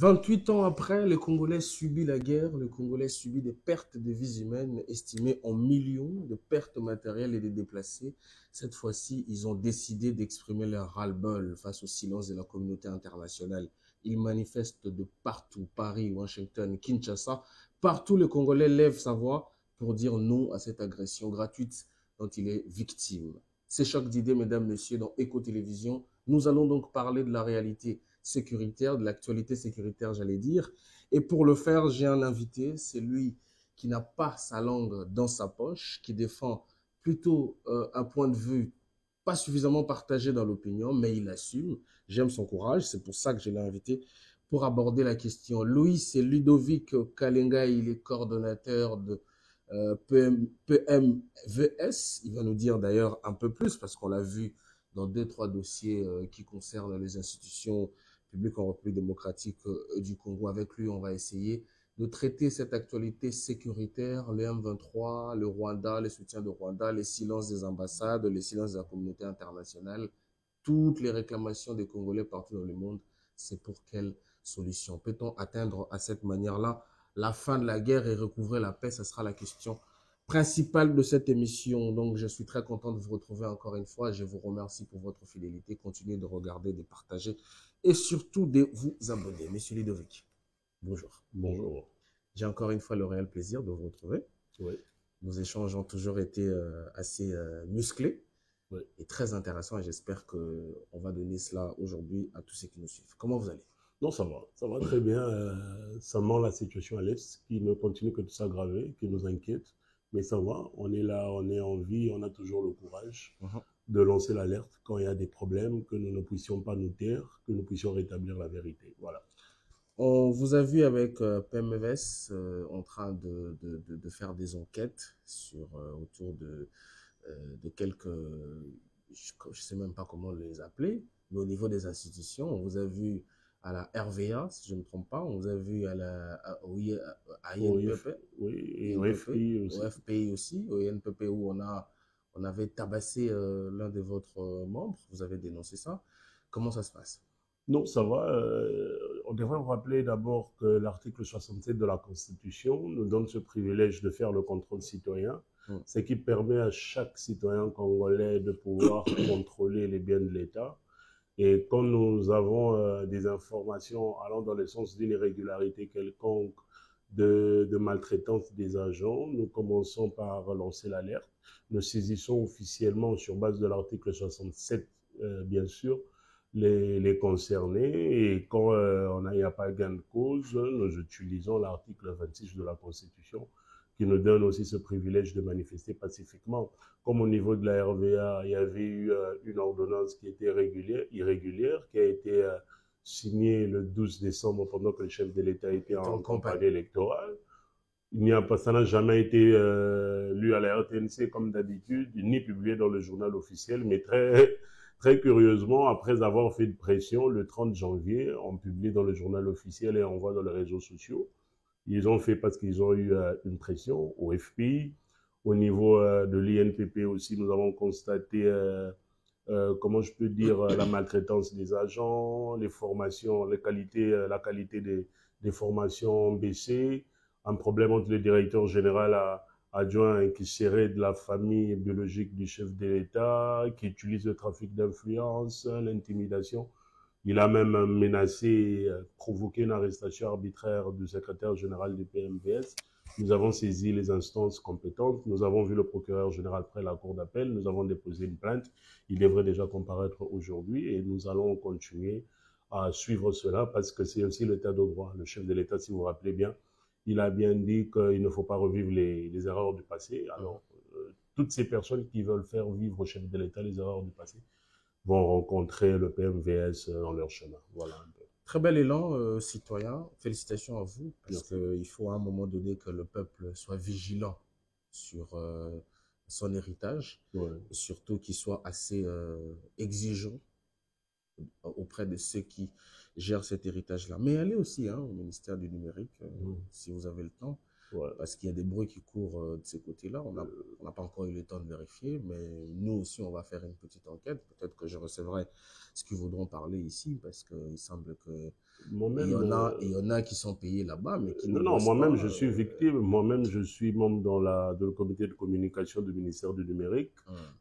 28 ans après, le Congolais subit la guerre, le Congolais subit des pertes de vies humaines estimées en millions, de pertes matérielles et de déplacés. Cette fois-ci, ils ont décidé d'exprimer leur ras-le-bol face au silence de la communauté internationale. Ils manifestent de partout, Paris, Washington, Kinshasa. Partout, le Congolais lève sa voix pour dire non à cette agression gratuite dont il est victime. C'est Choc d'idées, mesdames, messieurs, dans Éco-Télévision. Nous allons donc parler de la réalité sécuritaire, de l'actualité sécuritaire, j'allais dire. Et pour le faire, j'ai un invité, c'est lui qui n'a pas sa langue dans sa poche, qui défend plutôt un point de vue pas suffisamment partagé dans l'opinion, mais il assume. J'aime son courage, c'est pour ça que je l'ai invité pour aborder la question. Louis, c'est Ludovic Kalenga, il est coordonnateur de PMVS. Il va nous dire d'ailleurs un peu plus parce qu'on l'a vu dans deux, trois dossiers qui concernent les institutions publiques en République démocratique du Congo. Avec lui, on va essayer de traiter cette actualité sécuritaire, le M23, le Rwanda, les soutiens de Rwanda, les silences des ambassades, les silences de la communauté internationale, toutes les réclamations des Congolais partout dans le monde. C'est pour quelle solution? Peut-on atteindre à cette manière-là la fin de la guerre et recouvrer la paix? Ce sera la question principale de cette émission. Donc, je suis très content de vous retrouver encore une fois. Je vous remercie pour votre fidélité. Continuez de regarder, de partager et surtout de vous abonner. Monsieur Ludovic, bonjour. Bonjour. J'ai encore une fois le réel plaisir de vous retrouver. Oui. Nos échanges ont toujours été assez musclés Oui. et très intéressants et j'espère qu'on va donner cela aujourd'hui à tous ceux qui nous suivent. Comment vous allez? Non, ça va très bien. Seulement la situation à l'Est qui ne continue que de s'aggraver, qui nous inquiète. Mais ça va, on est là, on est en vie, on a toujours le courage de lancer l'alerte quand il y a des problèmes, que nous ne puissions pas nous taire, que nous puissions rétablir la vérité. Voilà. On vous a vu avec PMVS en train de faire des enquêtes sur, autour de quelques, je ne sais même pas comment les appeler, mais au niveau des institutions. On vous a vu à la RVA, si je ne me trompe pas, on vous a vu à à INPP, oui, et au FPI aussi. au FPI aussi, au INPP où on avait tabassé l'un de votre membres, vous avez dénoncé ça. Comment ça se passe? Non, ça va. On devrait rappeler d'abord que l'article 67 de la Constitution nous donne ce privilège de faire le contrôle citoyen, ce qui permet à chaque citoyen congolais de pouvoir contrôler les biens de l'État. Et quand nous avons des informations allant dans le sens d'une irrégularité quelconque, de maltraitance des agents, nous commençons par lancer l'alerte. Nous saisissons officiellement, sur base de l'article 67, bien sûr, les concernés. Et quand il n'y a pas gain de cause, nous utilisons l'article 26 de la Constitution qui nous donne aussi ce privilège de manifester pacifiquement. Comme au niveau de la RVA, il y avait eu une ordonnance qui était irrégulière, qui a été signée le 12 décembre pendant que le chef de l'État était en campagne électorale. Ça n'a jamais été lu à la RTNC comme d'habitude, ni publié dans le journal officiel, mais très curieusement, après avoir fait de pression, le 30 janvier, on publie dans le journal officiel et on voit dans les réseaux sociaux. Ils ont fait parce qu'ils ont eu une pression au FPI. Au niveau de l'INPP aussi, nous avons constaté, comment je peux dire, la maltraitance des agents, les formations, la qualité des formations baissées, un problème entre le directeur général adjoint qui serait de la famille biologique du chef de l'État, qui utilise le trafic d'influence, l'intimidation. Il a même menacé, provoqué une arrestation arbitraire du secrétaire général du PMVS. Nous avons saisi les instances compétentes. Nous avons vu le procureur général près la cour d'appel. Nous avons déposé une plainte. Il devrait déjà comparaître aujourd'hui et nous allons continuer à suivre cela parce que c'est aussi l'état de droit. Le chef de l'État, si vous vous rappelez bien, il a bien dit qu'il ne faut pas revivre les erreurs du passé. Alors, toutes ces personnes qui veulent faire vivre au chef de l'État les erreurs du passé vont rencontrer le PMVS dans leur chemin. Voilà un peu. Très bel élan citoyen. Félicitations à vous, parce qu'il faut à un moment donné que le peuple soit vigilant sur son héritage, et surtout qu'il soit assez exigeant auprès de ceux qui gèrent cet héritage-là. Mais allez aussi au ministère du numérique, si vous avez le temps. Ouais. parce qu'il y a des bruits qui courent de ces côtés-là. On n'a pas encore eu le temps de vérifier, mais nous aussi, on va faire une petite enquête. Peut-être que je recevrai ce qu'ils voudront parler ici, parce qu'il semble que il y en a qui sont payés là-bas, mais qui ne non, non, bossent moi-même, pas. je suis victime. Moi-même, je suis membre dans le comité de communication du ministère du numérique.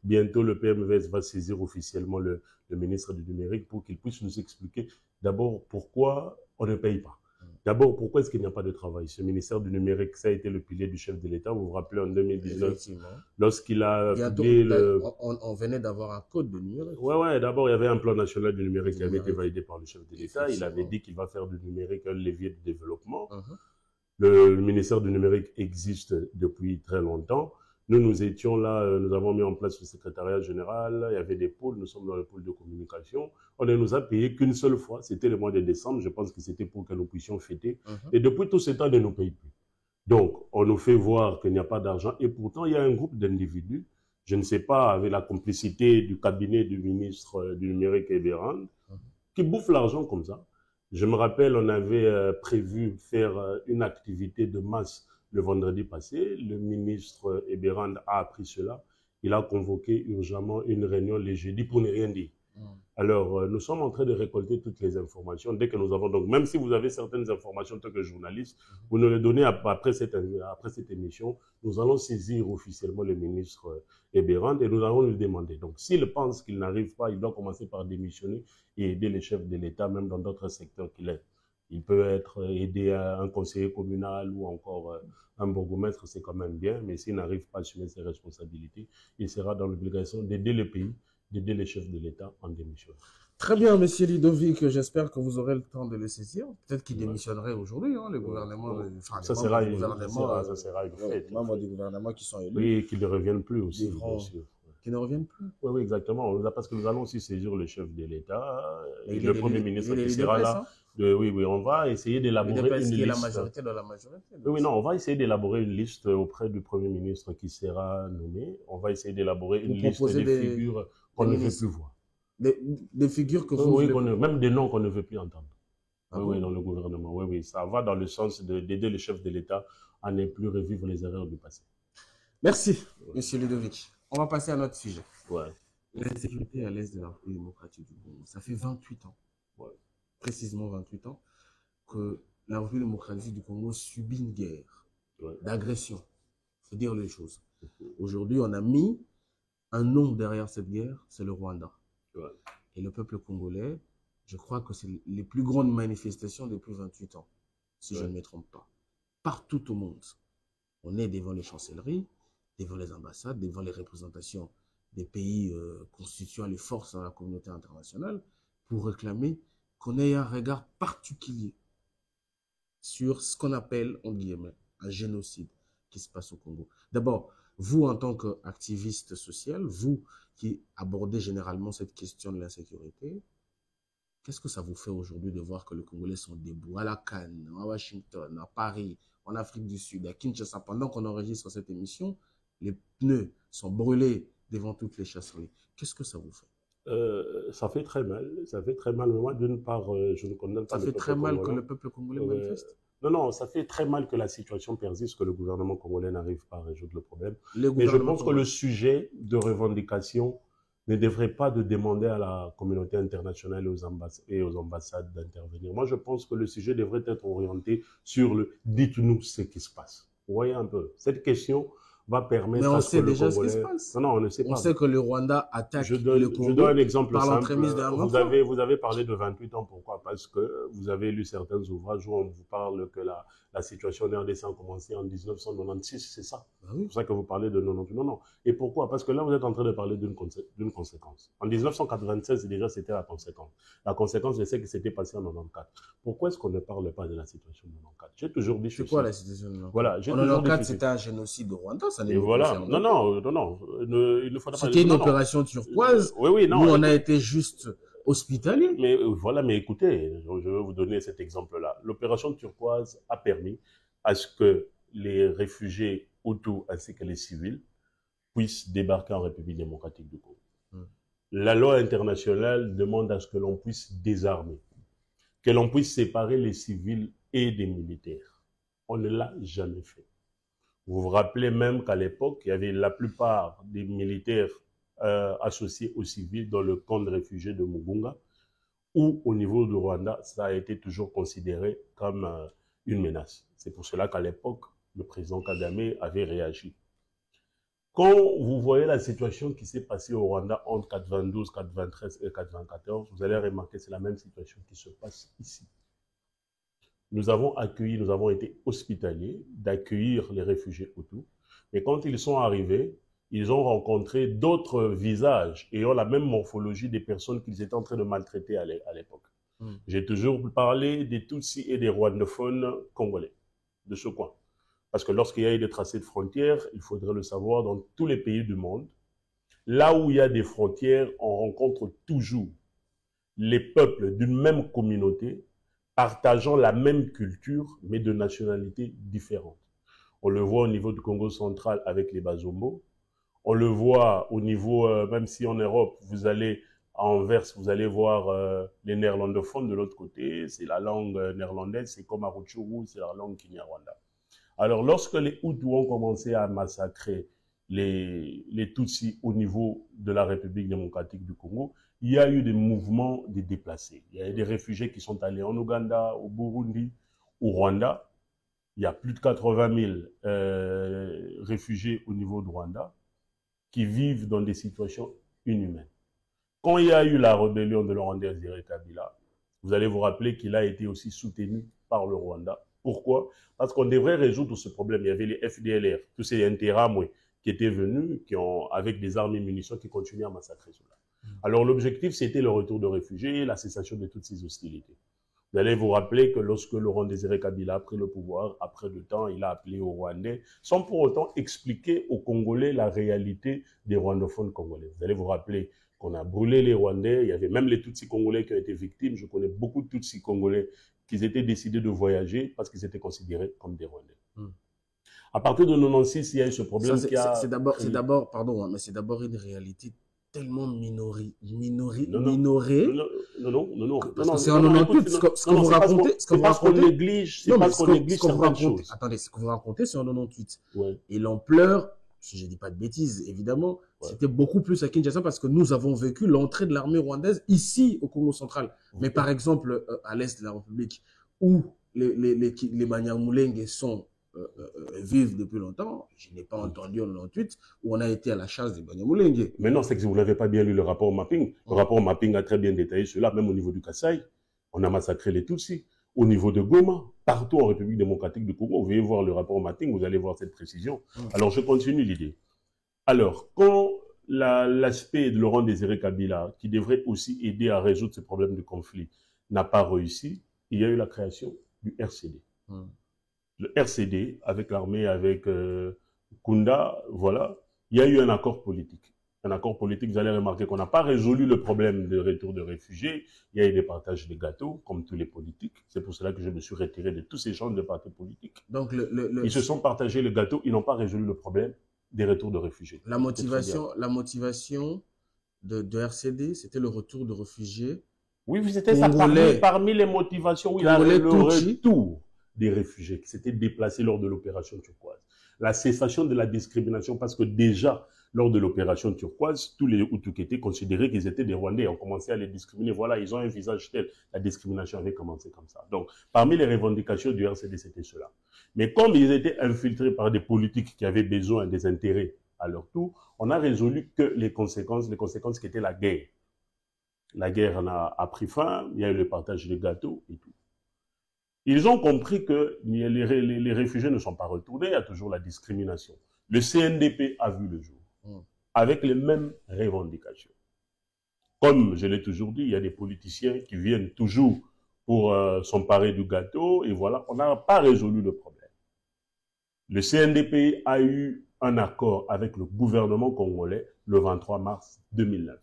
Bientôt, le PMVS va saisir officiellement le ministre du numérique pour qu'il puisse nous expliquer d'abord pourquoi on ne paye pas. D'abord, pourquoi est-ce qu'il n'y a pas de travail? Ce ministère du numérique, ça a été le pilier du chef de l'État. Vous vous rappelez en 2019, lorsqu'il a publié le... On venait d'avoir un code de numérique. Ouais, d'abord, il y avait un plan national du numérique qui avait été validé par le chef de l'État. Il avait dit qu'il va faire du numérique un levier de développement. Le ministère du numérique existe depuis très longtemps. Nous étions là, nous avons mis en place le secrétariat général, il y avait des pôles, nous sommes dans le pôle de communication. On ne nous a payé qu'une seule fois, c'était le mois de décembre, je pense que c'était pour que nous puissions fêter. Et depuis tout ce temps, on ne nous paye plus. Donc, on nous fait voir qu'il n'y a pas d'argent et pourtant, il y a un groupe d'individus, je ne sais pas, avec la complicité du cabinet du ministre du numérique Eberhard, qui bouffe l'argent comme ça. Je me rappelle, on avait prévu faire une activité de masse le vendredi passé. Le ministre Eberhard a appris cela. Il a convoqué urgemment une réunion le jeudi pour ne rien dire. Alors, nous sommes en train de récolter toutes les informations. Dès que nous avons, donc, même si vous avez certaines informations en tant que journaliste, vous nous les donnez après cette émission. Nous allons saisir officiellement le ministre Eberhard et nous allons lui demander. Donc, s'il pense qu'il n'arrive pas, il doit commencer par démissionner et aider les chefs de l'État, même dans d'autres secteurs qu'il est. Il peut être aidé à un conseiller communal ou encore un bourgmestre, c'est quand même bien, mais s'il n'arrive pas à assumer ses responsabilités, il sera dans l'obligation d'aider le pays, d'aider les chefs de l'État en démission. Très bien, monsieur Ludovic, j'espère que vous aurez le temps de le saisir. Peut-être qu'il démissionnerait aujourd'hui, hein, le gouvernement. Enfin, ça sera une fête. Les membres du gouvernement qui sont élus. Oui, qu'ils ne reviennent plus aussi, bien sûr. Qui ne reviennent plus. Oui, exactement. Parce que nous allons aussi saisir le chef de l'État, le Premier ministre qui sera là. Oui, on va essayer d'élaborer une liste. La majorité de la majorité. Oui, non, on va essayer d'élaborer une liste auprès du Premier ministre qui sera nommé. On va essayer d'élaborer une liste des figures qu'on ne veut plus voir. Des figures que vous... Oui, même des noms qu'on ne veut plus entendre. Oui, dans le gouvernement. Oui, ça va dans le sens d'aider le chef de l'État à ne plus revivre les erreurs du passé. Merci, monsieur Ludovic. On va passer à notre sujet. Ouais. L'insécurité à l'est de la République démocratique du Congo. Ça fait 28 ans, précisément 28 ans, que la République démocratique du Congo subit une guerre d'agression. Il faut dire les choses. Aujourd'hui, on a mis un nom derrière cette guerre, c'est le Rwanda. Et le peuple congolais, je crois que c'est les plus grandes manifestations depuis 28 ans, si je ne me trompe pas. Partout au monde, on est devant les chancelleries, devant les ambassades, devant les représentations des pays constituant les forces dans la communauté internationale pour réclamer qu'on ait un regard particulier sur ce qu'on appelle, en guillemets, un génocide qui se passe au Congo. D'abord, vous en tant qu'activiste social, vous qui abordez généralement cette question de l'insécurité, qu'est-ce que ça vous fait aujourd'hui de voir que les Congolais sont debout à la Cannes, à Washington, à Paris, en Afrique du Sud, à Kinshasa, pendant qu'on enregistre cette émission, les pneus sont brûlés devant toutes les chasseries. Qu'est-ce que ça vous fait? Ça fait très mal. Ça fait très mal. Mais moi, d'une part, je ne condamne pas le peuple congolais. Ça fait très mal que le peuple congolais manifeste? Non, ça fait très mal que la situation persiste, que le gouvernement congolais n'arrive pas à résoudre le problème. Mais je pense que le sujet de revendication ne devrait pas de demander à la communauté internationale et aux ambassades d'intervenir. Moi, je pense que le sujet devrait être orienté sur le « dites-nous ce qui se passe ». Vous voyez un peu, cette question va permettre à ce que le Congolais... Mais on sait déjà ce qui se passe. Non, on ne sait pas. On sait que le Rwanda attaque le Congo. Je donne un exemple par simple. Vous avez parlé de 28 ans. Pourquoi? Parce que vous avez lu certains ouvrages où on vous parle que la situation en RDC a commencé en 1996, c'est ça? C'est pour ça que vous parlez de 98. Non. Et pourquoi? Parce que là, vous êtes en train de parler d'une conséquence. En 1996, déjà, c'était la conséquence. La conséquence de ce qui s'était passé en 94. Pourquoi est-ce qu'on ne parle pas de la situation de 94? J'ai toujours dit... C'est quoi la situation de 94? Voilà, en 94, c'était un génocide au Rwanda. Et voilà. Non. Il ne faudra pas... C'était une opération turquoise. Oui, non. Nous, on a été juste hospitalier. Mais voilà, mais écoutez, je vais vous donner cet exemple-là. L'opération turquoise a permis à ce que les réfugiés Hutus ainsi que les civils puissent débarquer en République démocratique du Congo. La loi internationale demande à ce que l'on puisse désarmer, que l'on puisse séparer les civils et des militaires. On ne l'a jamais fait. Vous vous rappelez même qu'à l'époque, il y avait la plupart des militaires associés aux civils dans le camp de réfugiés de Mugunga, où au niveau du Rwanda, ça a été toujours considéré comme une menace. C'est pour cela qu'à l'époque, le président Kagame avait réagi. Quand vous voyez la situation qui s'est passée au Rwanda entre 92, 93 et 94, vous allez remarquer que c'est la même situation qui se passe ici. Nous avons accueilli, nous avons été hospitaliers d'accueillir les réfugiés Hutus, mais quand ils sont arrivés, ils ont rencontré d'autres visages ayant la même morphologie des personnes qu'ils étaient en train de maltraiter à l'époque. J'ai toujours parlé des Tutsis et des rwandophones congolais, de ce coin. Parce que lorsqu'il y a eu des tracés de frontières, il faudrait le savoir, dans tous les pays du monde, là où il y a des frontières, on rencontre toujours les peuples d'une même communauté partageant la même culture, mais de nationalités différentes. On le voit au niveau du Congo central avec les Bazombo. On le voit au niveau, même si en Europe, vous allez à Anvers, vous allez voir les néerlandophones de l'autre côté. C'est la langue néerlandaise, c'est comme à Rutshuru, c'est la langue Kinyarwanda. Alors, lorsque les Hutus ont commencé à massacrer les Tutsis au niveau de la République démocratique du Congo, il y a eu des mouvements de déplacés. Il y a eu des réfugiés qui sont allés en Ouganda, au Burundi, au Rwanda. Il y a plus de 80 000 réfugiés au niveau du Rwanda qui vivent dans des situations inhumaines. Quand il y a eu la rébellion de Laurent Désiré Kabila, vous allez vous rappeler qu'il a été aussi soutenu par le Rwanda. Pourquoi? Parce qu'on devrait résoudre ce problème. Il y avait les FDLR, tous ces Interamwe qui étaient venus, avec des armes et munitions, qui continuaient à massacrer cela. Alors l'objectif, c'était le retour de réfugiés et la cessation de toutes ces hostilités. Vous allez vous rappeler que lorsque Laurent Désiré Kabila a pris le pouvoir, après le temps, il a appelé aux Rwandais, sans pour autant expliquer aux Congolais la réalité des rwandophones congolais. Vous allez vous rappeler qu'on a brûlé les Rwandais, il y avait même les Tutsis congolais qui ont été victimes. Je connais beaucoup de Tutsis congolais qui étaient décidés de voyager parce qu'ils étaient considérés comme des Rwandais. À partir de 96, il y a eu ce problème qui a... C'est d'abord, pardon, mais c'est d'abord une réalité tellement minorée. Non. Parce que c'est en 98, ce que vous racontez, c'est parce qu'on néglige, c'est parce qu'on néglige certaines choses. Attendez, ce que vous racontez, c'est en 98. Ouais. Et l'ampleur, si je ne dis pas de bêtises, évidemment, c'était beaucoup plus à Kinshasa parce que nous avons vécu l'entrée de l'armée rwandaise ici au Congo central. Mais par exemple, à l'est de la République, où les Banyamulenge sont vivent depuis longtemps, je n'ai pas entendu en 98 où on a été à la chasse des Banyamulenge. Mais non, c'est que vous n'avez pas bien lu le rapport mapping. Le rapport mapping a très bien détaillé cela, même au niveau du Kasaï. On a massacré les Tutsis. Au niveau de Goma, partout en République démocratique du Congo, vous allez voir le rapport mapping, vous allez voir cette précision. Alors, je continue l'idée. Alors, quand l'aspect de Laurent Désiré Kabila, qui devrait aussi aider à résoudre ce problème de conflit, n'a pas réussi, il y a eu la création du RCD. Le RCD, avec l'armée, avec Kunda, voilà, il y a eu un accord politique. Un accord politique, vous allez remarquer qu'on n'a pas résolu le problème de retour de réfugiés. Il y a eu des partages de gâteaux, comme tous les politiques. C'est pour cela que je me suis retiré de tous ces genres de partis politiques. Donc ils se sont partagés le gâteau, ils n'ont pas résolu le problème des retours de réfugiés. La motivation de RCD, c'était le retour de réfugiés. Oui, c'était ça parmi les motivations. Oui, le retour des réfugiés qui s'étaient déplacés lors de l'opération turquoise. La cessation de la discrimination, parce que déjà, lors de l'opération turquoise, tous les Hutus qui étaient considérés qu'ils étaient des Rwandais, on commençait à les discriminer. Voilà, ils ont un visage tel. La discrimination avait commencé comme ça. Donc, parmi les revendications du RCD, c'était cela. Mais comme ils étaient infiltrés par des politiques qui avaient besoin des intérêts à leur tour, on a résolu que les conséquences qui étaient la guerre. La guerre a pris fin, il y a eu le partage des gâteaux et tout. Ils ont compris que les réfugiés ne sont pas retournés, il y a toujours la discrimination. Le CNDP a vu le jour, avec les mêmes revendications. Comme je l'ai toujours dit, il y a des politiciens qui viennent toujours pour s'emparer du gâteau, et voilà, on n'a pas résolu le problème. Le CNDP a eu un accord avec le gouvernement congolais le 23 mars 2009.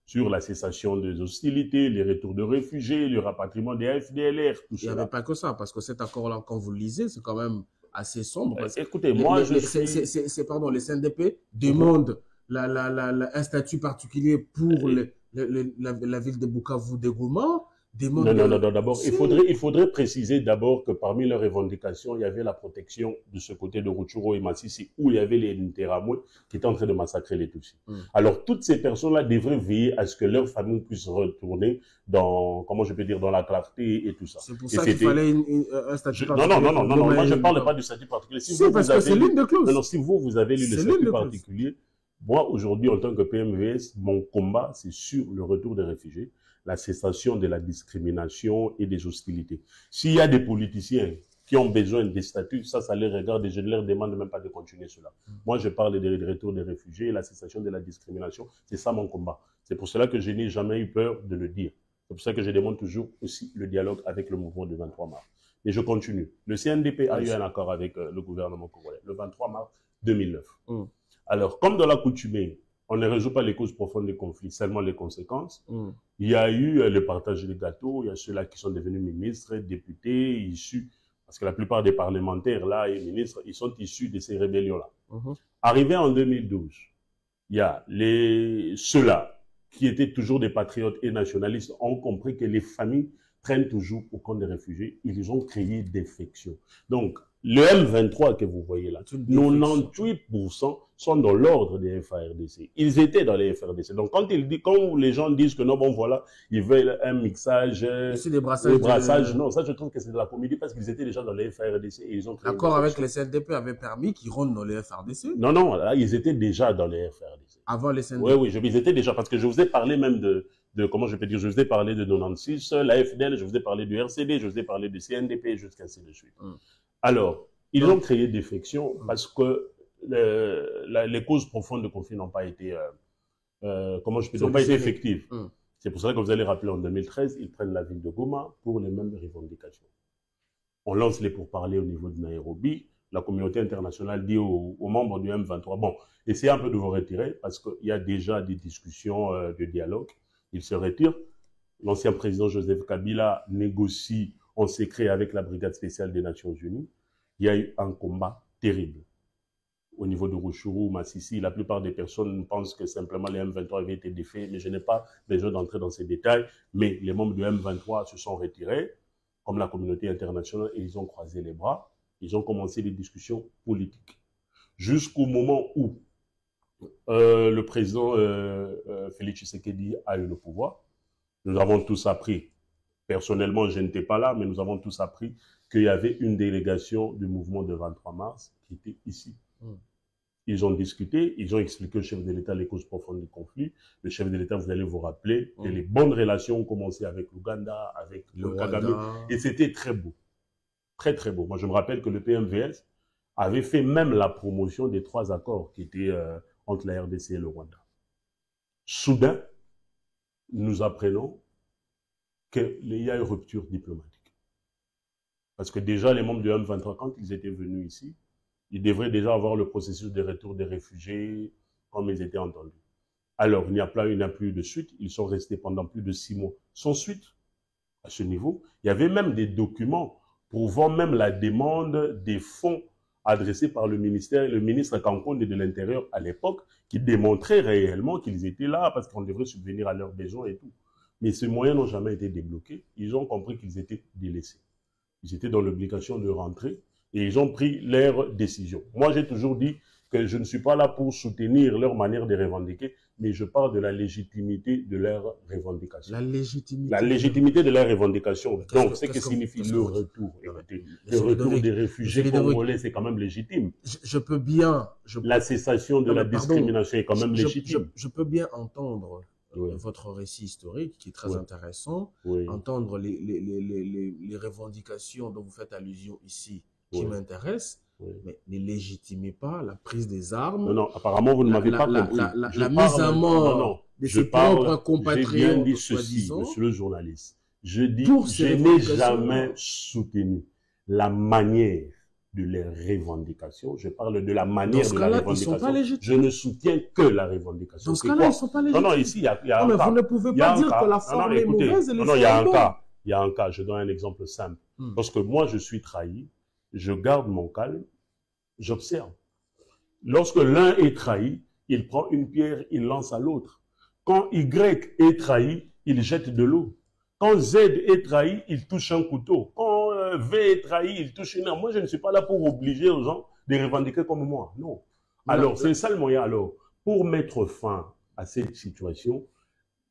Sur la cessation des hostilités, les retours de réfugiés, le rapatriement des FDLR, tout ça. Il n'y avait pas que ça, parce que cet accord-là, quand vous le lisez, c'est quand même assez sombre. Écoutez, moi, les CNDP demandent un statut particulier pour la ville de Bukavu de Goma. demande... Non, d'abord, il faudrait préciser d'abord que parmi leurs revendications, il y avait la protection de ce côté de Rutshuru et Masisi, où il y avait les Nteramwe qui étaient en train de massacrer les Tutsis. Alors, toutes ces personnes-là devraient veiller à ce que leur famille puisse retourner dans, comment je peux dire, dans la clarté et tout ça. C'est pour ça qu'il fallait un statut particulier. Non, moi je ne parle pas du statut particulier. Si, parce que c'est l'une des clauses. Non, si vous avez lu le statut particulier, moi, aujourd'hui, en tant que PMVS, mon combat, c'est sur le retour des réfugiés, la cessation de la discrimination et des hostilités. S'il y a des politiciens qui ont besoin des statuts, ça les regarde et je ne leur demande même pas de continuer cela. Moi, je parle du retour des réfugiés et la cessation de la discrimination. C'est ça mon combat. C'est pour cela que je n'ai jamais eu peur de le dire. C'est pour ça que je demande toujours aussi le dialogue avec le mouvement du 23 mars. Et je continue. Le CNDP a eu un accord avec le gouvernement congolais le 23 mars 2009. Alors, comme dans l'accoutumée, on ne résout pas les causes profondes des conflits, seulement les conséquences. Il y a eu le partage des gâteaux, il y a ceux-là qui sont devenus ministres, députés, issus, parce que la plupart des parlementaires là et ministres, ils sont issus de ces rébellions-là. Arrivé en 2012, il y a ceux-là qui étaient toujours des patriotes et nationalistes ont compris que les familles traînent toujours au camp des réfugiés. Ils ont créé des factions. Donc, le M23 que vous voyez là, 98% sont dans l'ordre des FARDC. Ils étaient dans les FARDC. Donc, quand les gens disent que non, bon, voilà, ils veulent un mixage, des brassages, non, ça, je trouve que c'est de la comédie parce qu'ils étaient déjà dans les FARDC et ils ont créé. L'accord avec les CNDP avait permis qu'ils rentrent dans les FARDC? Non, là, ils étaient déjà dans les FARDC. Avant les CNDP? Oui, ils étaient déjà, parce que je vous ai parlé même de comment je peux dire, je vous ai parlé de 96, la FDL, je vous ai parlé du RCD, je vous ai parlé du CNDP, jusqu'à ainsi de suite. Alors, ils ont créé des factions parce que les causes profondes de conflit n'ont pas été, n'ont pas été effectives. C'est pour ça que vous allez rappeler en 2013, ils prennent la ville de Goma pour les mêmes revendications. On lance les pourparlers au niveau de Nairobi. La communauté internationale dit aux membres du M23, bon, essayez un peu de vous retirer parce qu'il y a déjà des discussions de dialogue. Ils se retirent. L'ancien président Joseph Kabila négocie en secret avec la brigade spéciale des Nations Unies. Il y a eu un combat terrible. Au niveau de Rutshuru, Masisi, la plupart des personnes pensent que simplement les M23 avaient été défaits, mais je n'ai pas besoin d'entrer dans ces détails. Mais les membres du M23 se sont retirés, comme la communauté internationale, et ils ont croisé les bras. Ils ont commencé des discussions politiques. Jusqu'au moment où le président Félix Tshisekedi a eu le pouvoir. Nous avons tous appris, personnellement je n'étais pas là, mais nous avons tous appris qu'il y avait une délégation du mouvement de 23 mars qui était ici. Ils ont discuté, ils ont expliqué au chef de l'État les causes profondes du conflit. Le chef de l'État, vous allez vous rappeler, que les bonnes relations ont commencé avec l'Ouganda, avec le Kagame, et c'était très beau. Très très beau. Moi je me rappelle que le PMVS avait fait même la promotion des 3 accords qui étaient entre la RDC et le Rwanda. Soudain, nous apprenons qu'il y a une rupture diplomatique. Parce que déjà, les membres du M23, quand ils étaient venus ici, ils devraient déjà avoir le processus de retour des réfugiés, comme ils étaient entendus. Alors, il n'y a plus eu de suite. Ils sont restés pendant plus de 6 mois sans suite. À ce niveau, il y avait même des documents prouvant même la demande des fonds adressés par le ministre Kankonde de l'Intérieur à l'époque, qui démontraient réellement qu'ils étaient là parce qu'on devrait subvenir à leurs besoins et tout. Mais ces moyens n'ont jamais été débloqués. Ils ont compris qu'ils étaient délaissés. Ils étaient dans l'obligation de rentrer et ils ont pris leur décision. Moi, j'ai toujours dit que je ne suis pas là pour soutenir leur manière de revendiquer, mais je parle de la légitimité de leurs revendications. La légitimité. La légitimité de leurs revendications. Donc, c'est ce que signifie le retour. Le retour des réfugiés congolais, c'est quand même légitime. Je peux bien... La cessation de la discrimination est quand même légitime. Je peux bien entendre votre récit historique, qui est très intéressant, entendre les revendications dont vous faites allusion ici, qui m'intéressent, mais ne légitimez pas la prise des armes. Non, apparemment, vous ne m'avez pas compris. La mise à mort de ses propres compatriotes. J'ai bien dit ceci, monsieur le journaliste. Je dis, je n'ai jamais soutenu la manière de les revendications. Je parle de la manière de la revendication. Je ne soutiens que la revendication. Dans ce cas-là, ils ne sont pas légitimes. Non, ici, il y a un cas. Vous ne pouvez pas dire que la forme est mauvaise et le fond il y a un bon. cas. Il y a un cas. Je donne un exemple simple. Parce que moi, je suis trahi. Je garde mon calme. J'observe. Lorsque l'un est trahi, il prend une pierre, il lance à l'autre. Quand Y est trahi, il jette de l'eau. Quand Z est trahi, il touche un couteau. Quand V est trahi, il touche une arme. Moi, je ne suis pas là pour obliger aux gens de revendiquer comme moi. Non. Alors, c'est ça le moyen. Alors, pour mettre fin à cette situation,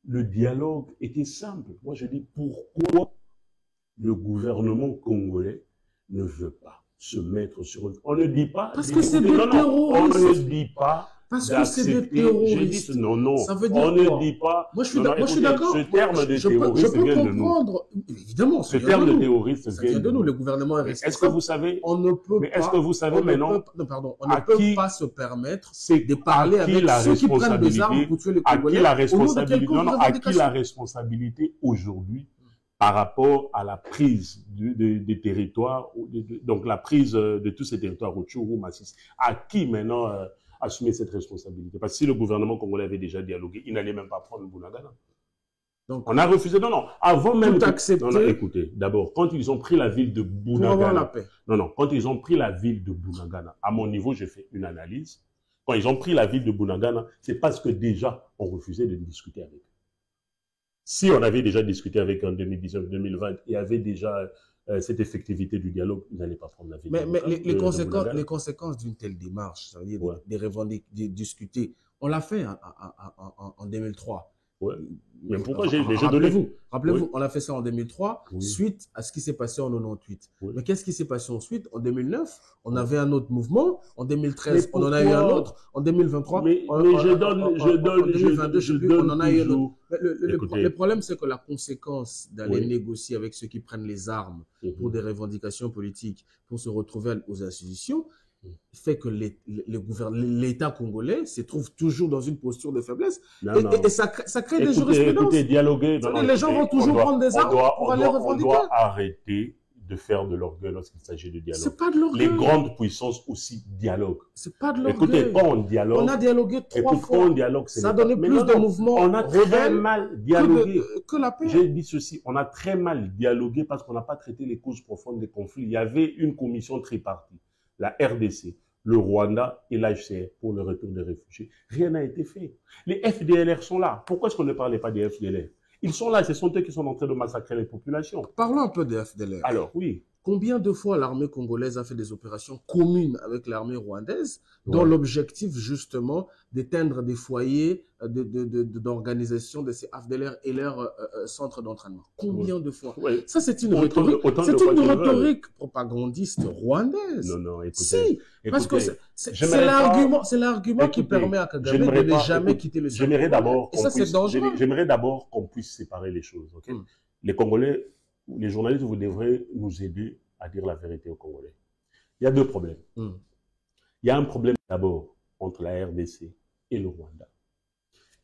le dialogue était simple. Moi, je dis pourquoi le gouvernement congolais ne veut pas se mettre sur... On ne dit pas... Parce que c'est des terroristes. On ne dit pas... Parce que c'est des terroristes. Non. Ça veut dire on quoi? ne dit pas... Moi, je suis d'accord. Ce terme de terroriste vient de nous. Évidemment, ce terme de terroriste vient de nous. Le gouvernement est responsable. Est-ce que vous savez... On ne peut pas... Est-ce que vous savez maintenant... Pardon. On ne peut pas se permettre de parler avec ceux qui prennent des armes pour tuer les Congolais. À qui la responsabilité aujourd'hui par rapport à la prise des territoires, donc la prise de tous ces territoires, Rutshuru, Masisi, à qui maintenant assumer cette responsabilité? Parce que si le gouvernement congolais avait déjà dialogué, il n'allait même pas prendre Bunagana. Donc, on a refusé, avant même... Tout accepter. Non, écoutez, d'abord, quand ils ont pris la ville de Bunagana... quand ils ont pris la ville de Bunagana, à mon niveau, j'ai fait une analyse. Quand ils ont pris la ville de Bunagana, c'est parce que déjà, on refusait de discuter avec eux. Si on avait déjà discuté avec eux en 2019-2020, il y avait déjà cette effectivité du dialogue, ils n'allaient pas prendre la ville. Mais les conséquences d'une telle démarche, ça veut dire de discuter, on l'a fait en 2003. Ouais. Mais pourquoi j'ai donné... Rappelez-vous, on a fait ça en 2003, suite à ce qui s'est passé en 98. Mais qu'est-ce qui s'est passé ensuite? En 2009, on avait un autre mouvement. En 2013, on en a eu un autre. En 2023, en 2022, on en a eu un autre. Le problème, c'est que la conséquence d'aller négocier avec ceux qui prennent les armes pour des revendications politiques, pour se retrouver aux institutions, fait que l'État congolais se trouve toujours dans une posture de faiblesse et ça crée des jurisprudences. Dialoguer, les gens vont toujours prendre des armes pour aller revendiquer. On doit arrêter de faire de l'orgueil lorsqu'il s'agit de dialogue. C'est pas de l'orgueil. Les grandes puissances aussi dialoguent. C'est pas de l'orgueil. Écoutez, quand on dialogue... On a dialogué 3 fois. Ça a donné plus de mouvements. On a très mal dialogué. Que la paix. J'ai dit ceci, on a très mal dialogué parce qu'on n'a pas traité les causes profondes des conflits. Il y avait une commission tripartite. La RDC, le Rwanda et l'HCR pour le retour des réfugiés. Rien n'a été fait. Les FDLR sont là. Pourquoi est-ce qu'on ne parlait pas des FDLR? Ils sont là, ce sont eux qui sont en train de massacrer les populations. Parlons un peu des FDLR. Alors, oui. Combien de fois l'armée congolaise a fait des opérations communes avec l'armée rwandaise dans l'objectif justement d'éteindre des foyers d'organisation de ces FDLR et leurs centres d'entraînement? Combien de fois? Ça, c'est une rhétorique propagandiste rwandaise. Non, écoutez. Si, parce que c'est l'argument qui permet à Kagame de ne jamais quitter le centre. J'aimerais d'abord qu'on puisse séparer les choses. Okay? Les Congolais... Les journalistes, vous devrez nous aider à dire la vérité aux Congolais. Il y a 2 problèmes. Il y a un problème d'abord entre la RDC et le Rwanda.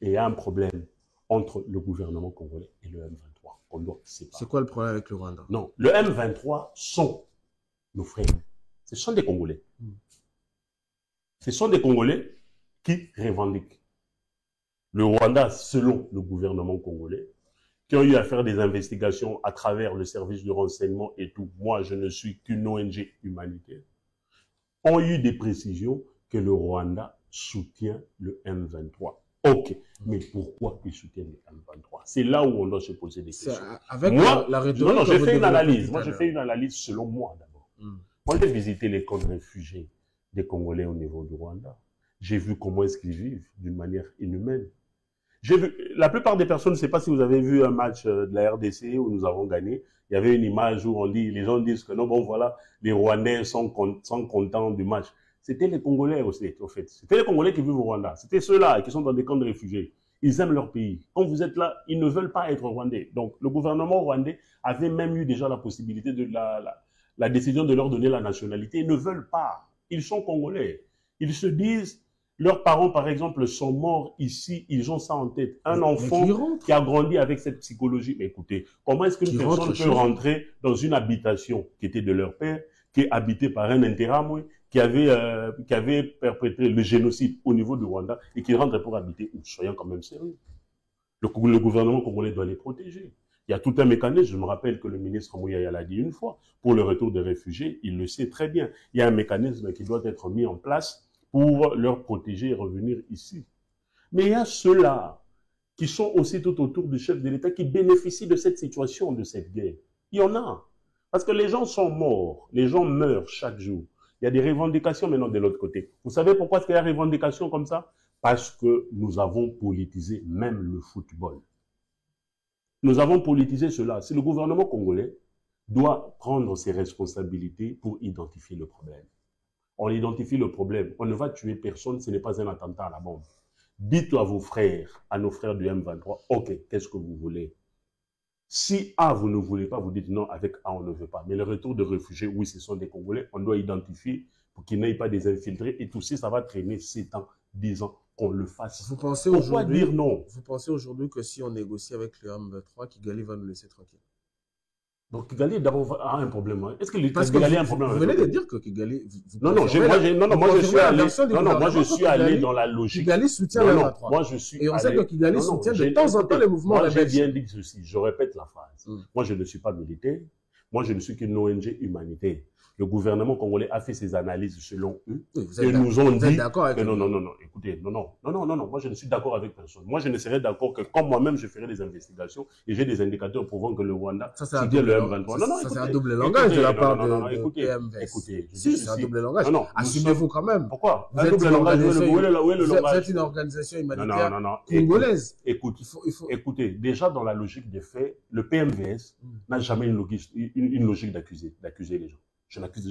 Et il y a un problème entre le gouvernement congolais et le M23. On doit séparer. C'est quoi le problème avec le Rwanda? Non, le M23 sont nos frères. Ce sont des Congolais. Ce sont des Congolais qui revendiquent. Le Rwanda, selon le gouvernement congolais, qui ont eu à faire des investigations à travers le service de renseignement et tout, moi je ne suis qu'une ONG humanitaire, ont eu des précisions que le Rwanda soutient le M23. Ok, mais pourquoi ils soutiennent le M23? C'est là où on doit se poser des questions. Avec la rhétorique. Non, j'ai fait une analyse. Moi, j'ai fait une analyse selon moi d'abord. Moi, j'ai visité les camps de réfugiés des Congolais au niveau du Rwanda. J'ai vu comment est-ce qu'ils vivent d'une manière inhumaine. La plupart des personnes, je ne sais pas si vous avez vu un match de la RDC où nous avons gagné. Il y avait une image où les gens disent que non, bon voilà, les Rwandais sont contents du match. C'était les Congolais aussi, au fait. C'était les Congolais qui vivent au Rwanda. C'était ceux-là qui sont dans des camps de réfugiés. Ils aiment leur pays. Quand vous êtes là, ils ne veulent pas être rwandais. Donc, le gouvernement rwandais avait même eu déjà la possibilité de la décision de leur donner la nationalité. Ils ne veulent pas. Ils sont Congolais. Ils se disent... Leurs parents, par exemple, sont morts ici, ils ont ça en tête. Un enfant qui a grandi avec cette psychologie. Mais écoutez, comment est-ce qu'une personne peut rentrer dans une habitation qui était de leur père, qui est habitée par un Interahamwe, qui avait perpétré le génocide au niveau du Rwanda et qui rentre pour habiter où? Soyons quand même sérieux. Le gouvernement congolais doit les protéger. Il y a tout un mécanisme, je me rappelle que le ministre Mouyaya l'a dit une fois, pour le retour des réfugiés, il le sait très bien. Il y a un mécanisme qui doit être mis en place pour leur protéger et revenir ici. Mais il y a ceux-là qui sont aussi tout autour du chef de l'État, qui bénéficient de cette situation, de cette guerre. Il y en a. Parce que les gens sont morts, les gens meurent chaque jour. Il y a des revendications maintenant de l'autre côté. Vous savez pourquoi il y a des revendications comme ça? Parce que nous avons politisé même le football. Nous avons politisé cela. Si le gouvernement congolais doit prendre ses responsabilités pour identifier le problème. On identifie le problème. On ne va tuer personne, ce n'est pas un attentat à la bombe. Dites à vos frères, à nos frères du M23, ok, qu'est-ce que vous voulez? Si A, vous ne voulez pas, vous dites non, avec A, on ne veut pas. Mais le retour de réfugiés, oui, ce sont des Congolais, on doit identifier pour qu'ils n'aient pas des infiltrés. Et tout ça, ça va traîner 7 ans, 10 ans, qu'on le fasse. Vous pensez pourquoi dire non? Vous pensez aujourd'hui que si on négocie avec le M23, Kigali va nous laisser tranquille? Donc Kigali d'abord a un problème. Est-ce que Kigali a un problème? Vous venez de dire que Kigali... Non, moi je suis allé dans la logique. Kigali soutient le M23. Moi je suis Et on sait que Kigali soutient de temps en temps les mouvements rebelles. Moi j'ai bien dit ceci, je répète la phrase. Moi je ne suis pas militaire, moi je ne suis qu'une ONG humanitaire. Le gouvernement congolais a fait ses analyses selon eux. Et nous ont dit que non, écoutez, non, moi je ne suis d'accord avec personne. Moi je ne serais d'accord que comme moi-même je ferai des investigations et j'ai des indicateurs prouvant que le Rwanda soutient le M23. Non, ça c'est un double langage de la part de PMVS. Écoutez, si, c'est un double langage. Assumez-vous quand même. Pourquoi? Un double langage, où est le langage? Vous êtes une organisation humanitaire congolaise. Écoutez, déjà dans la logique des faits, le PMVS n'a jamais une logique d'accuser les gens.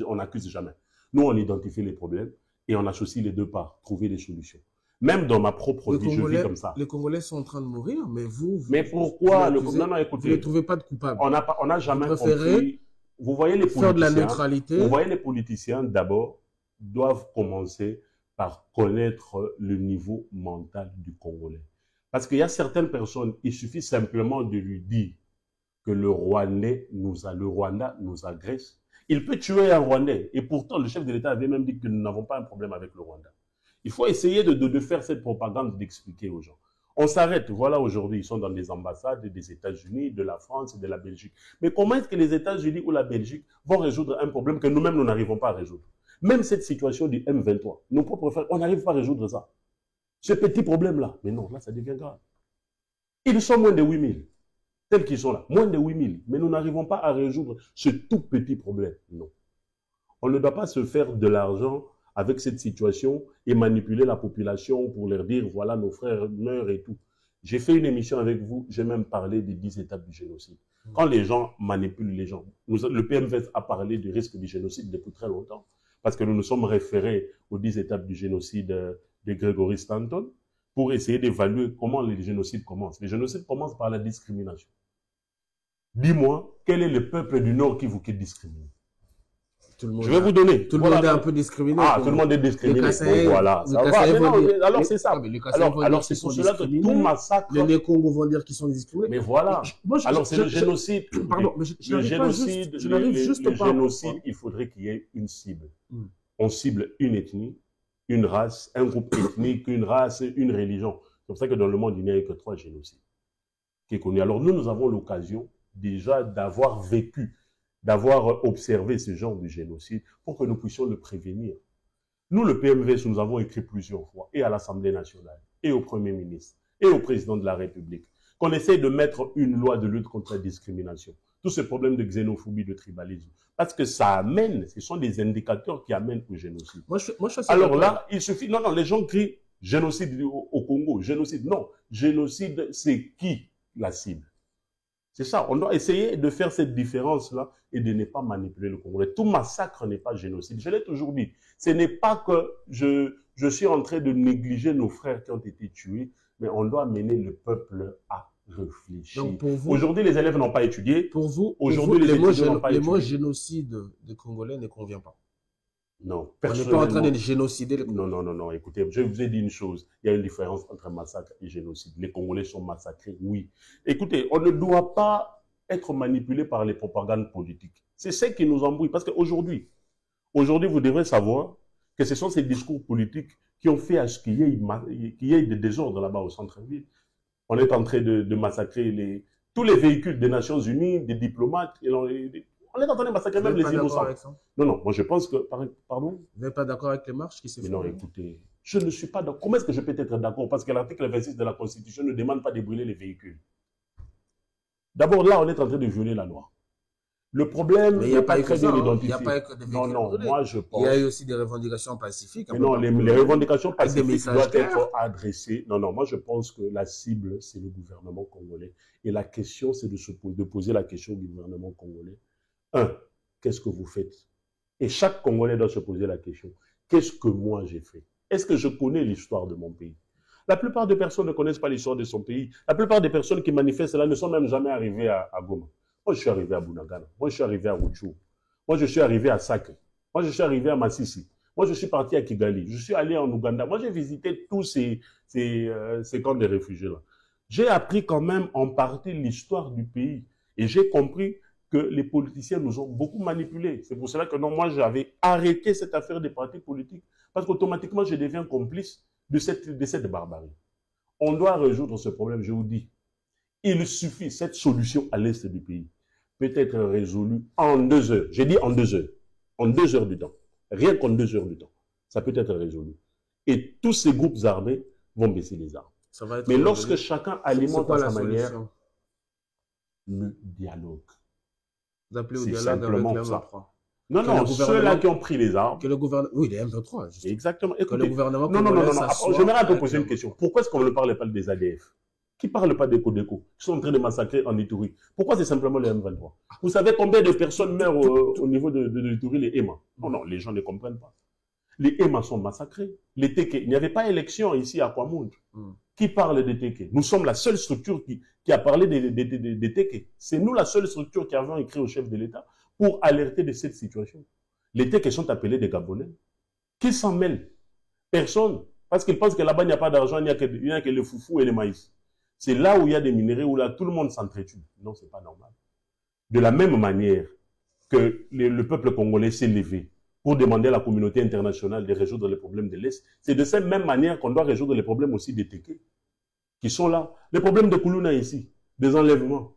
On n'accuse jamais. Nous, on identifie les problèmes et on associe les deux parts, trouver des solutions. Même dans ma propre vie, je vis comme ça. Les Congolais sont en train de mourir, mais vous... Mais pourquoi écoutez, vous ne trouvez pas de coupable. On n'a jamais compris. Vous voyez les politiciens... Faire de la neutralité. Vous voyez les politiciens, d'abord, doivent commencer par connaître le niveau mental du Congolais. Parce qu'il y a certaines personnes, il suffit simplement de lui dire que le Rwanda nous agresse. Il peut tuer un Rwandais. Et pourtant, le chef de l'État avait même dit que nous n'avons pas un problème avec le Rwanda. Il faut essayer de faire cette propagande, d'expliquer aux gens. On s'arrête. Voilà, aujourd'hui, ils sont dans des ambassades des États-Unis, de la France et de la Belgique. Mais comment est-ce que les États-Unis ou la Belgique vont résoudre un problème que nous-mêmes, nous n'arrivons pas à résoudre? Même cette situation du M23, nos propres frères, on n'arrive pas à résoudre ça. Ce petit problème-là. Mais non, là, ça devient grave. Ils sont moins de 8000. Tels qu'ils sont là, moins de 8000. Mais nous n'arrivons pas à résoudre ce tout petit problème. Non. On ne doit pas se faire de l'argent avec cette situation et manipuler la population pour leur dire, voilà, nos frères meurent et tout. J'ai fait une émission avec vous, j'ai même parlé des 10 étapes du génocide. Quand les gens manipulent les gens, le PMVS a parlé du risque du génocide depuis très longtemps, parce que nous nous sommes référés aux 10 étapes du génocide de Gregory Stanton, pour essayer d'évaluer comment les génocides commencent. Les génocides commencent par la discrimination. Dis-moi, quel est le peuple du Nord qui vous discrimine? Je vais vous donner. Tout le monde est un peu discriminé. Ah, tout le monde est discriminé. Voilà, ça va. Alors c'est ça. Alors c'est pour cela que tout massacre... Les Nékongo vont dire qu'ils sont discriminés. Mais voilà. Alors c'est le génocide. Pardon, mais le génocide, il faudrait qu'il y ait une cible. On cible une ethnie, une race, un groupe ethnique, une race, une religion. C'est pour ça que dans le monde, il n'y a que 3 génocides qui est connu. Alors nous avons l'occasion déjà d'avoir vécu, d'avoir observé ce genre de génocide pour que nous puissions le prévenir. Nous, le PMVS, nous avons écrit plusieurs fois, et à l'Assemblée nationale, et au Premier ministre, et au Président de la République, qu'on essaye de mettre une loi de lutte contre la discrimination. Tous ces problèmes de xénophobie, de tribalisme. Parce que ça amène, ce sont des indicateurs qui amènent au génocide. Alors là, il suffit... Non, les gens crient génocide au Congo, génocide. Non, génocide, c'est qui la cible? C'est ça, on doit essayer de faire cette différence-là et de ne pas manipuler le Congolais. Tout massacre n'est pas génocide. Je l'ai toujours dit. Ce n'est pas que je suis en train de négliger nos frères qui ont été tués, mais on doit amener le peuple à réfléchir. Aujourd'hui, les élèves n'ont pas étudié. Pour vous, aujourd'hui, les mots génocide des Congolais ne convient pas. Non, on n'est pas en train de génocider les Congolais. Non, écoutez, je vous ai dit une chose. Il y a une différence entre massacre et génocide. Les Congolais sont massacrés, oui. Écoutez, on ne doit pas être manipulé par les propagandes politiques. C'est ce qui nous embrouille. Parce qu'aujourd'hui, vous devrez savoir que ce sont ces discours politiques qui ont fait à ce qu'il y ait des désordres là-bas au centre-ville. On est en train de massacrer tous les véhicules des Nations Unies, des diplomates. On est en train de massacrer même les innocents. Non, non, moi je pense que... Pardon? Vous n'êtes pas d'accord avec les marches qui se font? Mais non, écoutez, je ne suis pas d'accord. Comment est-ce que je peux être d'accord? Parce que l'article 26 de la Constitution ne demande pas de brûler les véhicules. D'abord, là, on est en train de violer la loi. Le problème n'est pas très bien identifié. Il n'y a pas que des véhicules. Non, moi je pense... Il y a eu aussi des revendications pacifiques. Mais non, les revendications pacifiques doivent être adressées. Non, non, moi je pense que la cible, c'est le gouvernement congolais. Et la question, c'est de poser la question au gouvernement congolais. Qu'est-ce que vous faites? Et chaque Congolais doit se poser la question. Qu'est-ce que moi j'ai fait? Est-ce que je connais l'histoire de mon pays? La plupart des personnes ne connaissent pas l'histoire de son pays. La plupart des personnes qui manifestent là ne sont même jamais arrivées à Goma. Moi, je suis arrivé à Bunagana. Moi, je suis arrivé à Rutshuru. Moi, je suis arrivé à Sake. Moi, je suis arrivé à Masisi. Moi, je suis parti à Kigali. Je suis allé en Ouganda. Moi, j'ai visité tous ces camps de réfugiés-là. J'ai appris quand même en partie l'histoire du pays. Et j'ai compris que les politiciens nous ont beaucoup manipulés. C'est pour cela que non, moi, j'avais arrêté cette affaire des partis politiques. Parce qu'automatiquement, je deviens complice de cette barbarie. On doit résoudre ce problème, je vous dis. Il suffit, cette solution à l'est du pays peut être résolue en 2 heures. J'ai dit en 2 heures. En 2 heures du temps. Rien qu'en 2 heures du temps. Ça peut être résolu. Et tous ces groupes armés vont baisser les armes. Mais lorsque chacun alimente à sa manière le dialogue. Vous appelez au dialogue avec les M23. Non, non, ceux-là qui ont pris les armes. Que le gouvernement... Oui, les M23. Justement. Exactement. Écoutez, que le gouvernement... Non. J'aimerais te poser une question. Pourquoi est-ce qu'on ne parle pas des ADF? Qui ne parlent pas des Codeco, qui sont en train de massacrer en Ituri? Pourquoi c'est simplement les M23? Vous savez combien de personnes meurent au niveau de l'Ituri, les EMA? Non, non, les gens ne comprennent pas. Les EMA sont massacrés. Les Teke, il n'y avait pas élection ici à Kwamoun. Qui parle des Teke? Nous sommes la seule structure qui a parlé des Teke. C'est nous la seule structure qui avons écrit au chef de l'État pour alerter de cette situation. Les Teke sont appelés des Gabonais. Qui s'en mêle? Personne. Parce qu'ils pensent que là-bas, il n'y a pas d'argent, il n'y a que le foufou et le maïs. C'est là où il y a des minerais, où là, tout le monde s'entretue. Non, ce n'est pas normal. De la même manière que le peuple congolais s'est levé pour demander à la communauté internationale de résoudre les problèmes de l'Est, c'est de cette même manière qu'on doit résoudre les problèmes aussi des Teke, qui sont là. Les problèmes de Koulouna ici, des enlèvements.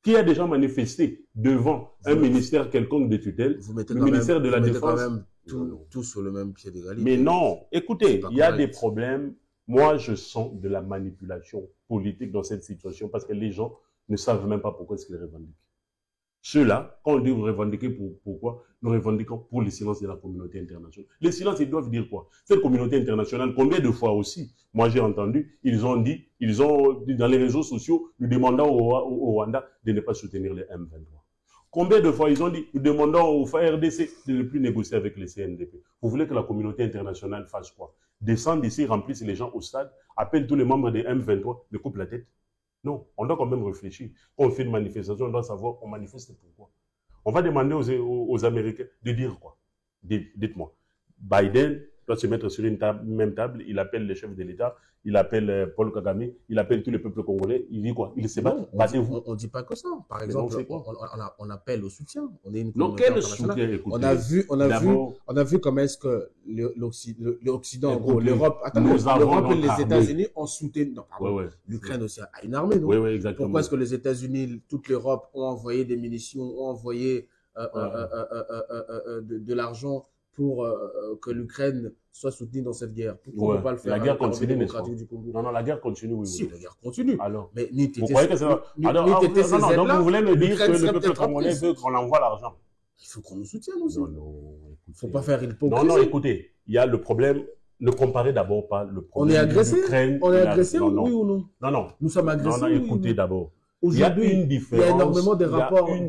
Qui a déjà manifesté devant un ministère quelconque de tutelle, le ministère de la Défense? Tout sur le même pied d'égalité. Mais non, écoutez, il y a des problèmes. Moi, je sens de la manipulation politique dans cette situation parce que les gens ne savent même pas pourquoi est-ce qu'ils revendiquent. Ceux-là, quand on dit vous revendiquez pourquoi, nous revendiquons pour le silence de la communauté internationale. Les silences, ils doivent dire quoi? Cette communauté internationale, combien de fois aussi, moi j'ai entendu, ils ont dit dans les réseaux sociaux, nous demandons au Rwanda de ne pas soutenir les M23. Combien de fois ils ont dit, nous demandons au FARDC de ne plus négocier avec les CNDP. Vous voulez que la communauté internationale fasse quoi? Descendent ici, remplissent les gens au stade, appellent tous les membres des M23, me coupent la tête? Non, on doit quand même réfléchir. Quand on fait une manifestation, on doit savoir on manifeste pourquoi. On va demander aux Américains de dire quoi? Dites-moi. Biden doit se mettre sur une même table, il appelle le chef de l'État, il appelle Paul Kagame, il appelle tous les peuples congolais, il dit quoi? Il se bat, battez-vous. On ne dit pas que ça. Par exemple, on appelle au soutien. On est une communauté internationale. Écoutez, on a vu comment est-ce que l'Occident, en gros, l'Europe et les États-Unis ont soutenu. L'Ukraine aussi a une armée, non? Oui, exactement. Pourquoi est-ce que les États-Unis, toute l'Europe ont envoyé des munitions, ont envoyé de l'argent pour que l'Ukraine soit soutenue dans cette guerre? Pourquoi ne pas le faire? La guerre continue, du Congo? Non, la guerre continue, oui. Si, la guerre continue. Alors, mais vous croyez que c'est... donc vous voulez me dire que le peuple congolais veut qu'on envoie l'argent? Il faut qu'on nous soutienne aussi. Non, il ne faut pas faire l'hypocrisie. Non, écoutez, il y a le problème. Ne comparez d'abord pas le problème. On est agressé? On est agressé, oui ou non? Non. Nous sommes agressés. Non, écoutez d'abord. Aujourd'hui, il y a énormément de rapports. Il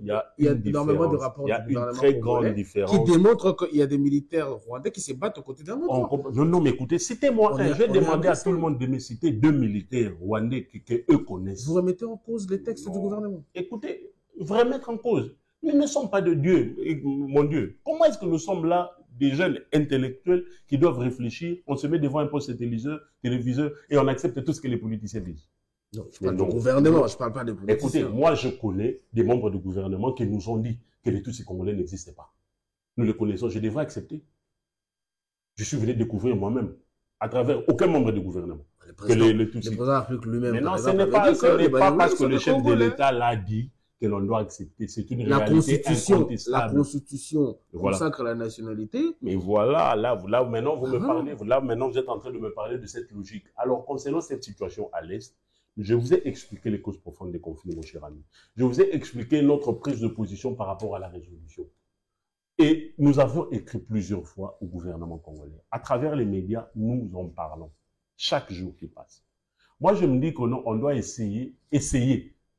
y a énormément de rapports. Il y a une très grande différence. Qui démontrent qu'il y a des militaires rwandais qui se battent aux côtés d'un autre. Non, mais écoutez, citez-moi un. Je vais demander à tout le monde de me citer 2 militaires rwandais qu'eux connaissent. Vous remettez en cause les textes du gouvernement? Écoutez, vous remettre en cause. Nous ne sommes pas de Dieu, mon Dieu. Comment est-ce que nous sommes là, des jeunes intellectuels qui doivent réfléchir, on se met devant un poste téléviseur et on accepte tout ce que les politiciens disent? Non, je parle du gouvernement, je ne parle pas des politiciens. Écoutez, moi je connais des membres du gouvernement qui nous ont dit que les Tutsis congolais n'existaient pas. Nous les connaissons, je devrais accepter. Je suis venu découvrir moi-même, à travers aucun membre du gouvernement. Le président applique lui-même. Mais non, ce n'est pas parce que le chef de l'État l'a dit que l'on doit accepter. C'est une La réalité Constitution Voilà. consacre la nationalité. Mais voilà, là maintenant, vous me parlez, là, maintenant, vous êtes en train de me parler de cette logique. Alors, concernant cette situation à l'Est, je vous ai expliqué les causes profondes des conflits, mon cher ami. Je vous ai expliqué notre prise de position par rapport à la résolution. Et nous avons écrit plusieurs fois au gouvernement congolais. À travers les médias, nous en parlons chaque jour qui passe. Moi, je me dis qu'on doit essayer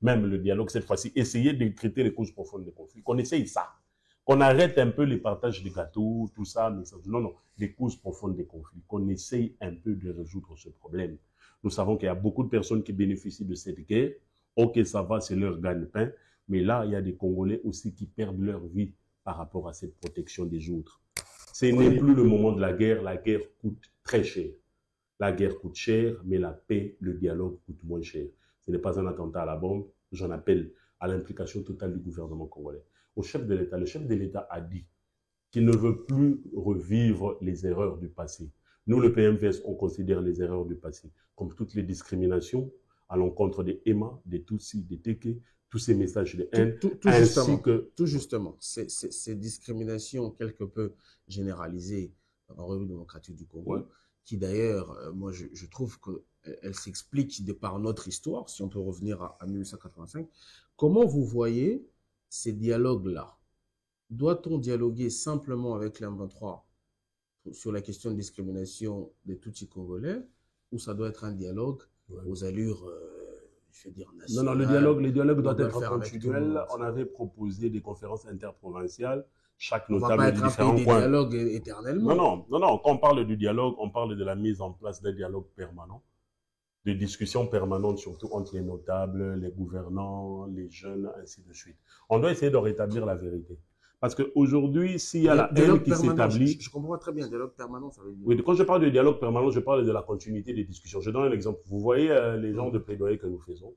même le dialogue cette fois-ci, essayer de traiter les causes profondes des conflits, qu'on essaye ça. Qu'on arrête un peu les partages des gâteaux, tout ça, mais ça, non, les causes profondes des conflits, qu'on essaye un peu de résoudre ce problème. Nous savons qu'il y a beaucoup de personnes qui bénéficient de cette guerre. Ok, ça va, c'est leur gagne-pain, mais là, il y a des Congolais aussi qui perdent leur vie par rapport à cette protection des autres. Ce n'est plus le moment de la guerre coûte très cher. La guerre coûte cher, mais la paix, le dialogue coûte moins cher. Ce n'est pas un attentat à la bombe, j'en appelle à l'implication totale du gouvernement congolais. Au chef de l'État, le chef de l'État a dit qu'il ne veut plus revivre les erreurs du passé. Nous, le PMVS, on considère les erreurs du passé comme toutes les discriminations à l'encontre des Emma, des Tutsis, des Teke, tous ces messages de haine, tout justement, ces discriminations quelque peu généralisées en République démocratique du Congo, ouais, qui d'ailleurs, moi je trouve qu'elle s'explique de par notre histoire, si on peut revenir à 1885. Comment vous voyez ces dialogues-là? Doit-on dialoguer simplement avec l'M23 sur la question de discrimination des Tutsis congolais, ou ça doit être un dialogue aux allures, je veux dire, nationales? Non, le dialogue doit être continuel. On avait proposé des conférences interprovinciales, chaque notable de différents coins. On va pas être un pays de dialogue éternellement. Non, quand on parle du dialogue, on parle de la mise en place d'un dialogue permanent, de discussions permanentes, surtout entre les notables, les gouvernants, les jeunes, ainsi de suite. On doit essayer de rétablir la vérité. Parce qu'aujourd'hui, s'il y a la haine qui s'établit... Je comprends très bien, dialogue permanent, ça veut dire... Oui, quand je parle de dialogue permanent, je parle de la continuité des discussions. Je donne un exemple. Vous voyez les genres de plaidoyer que nous faisons.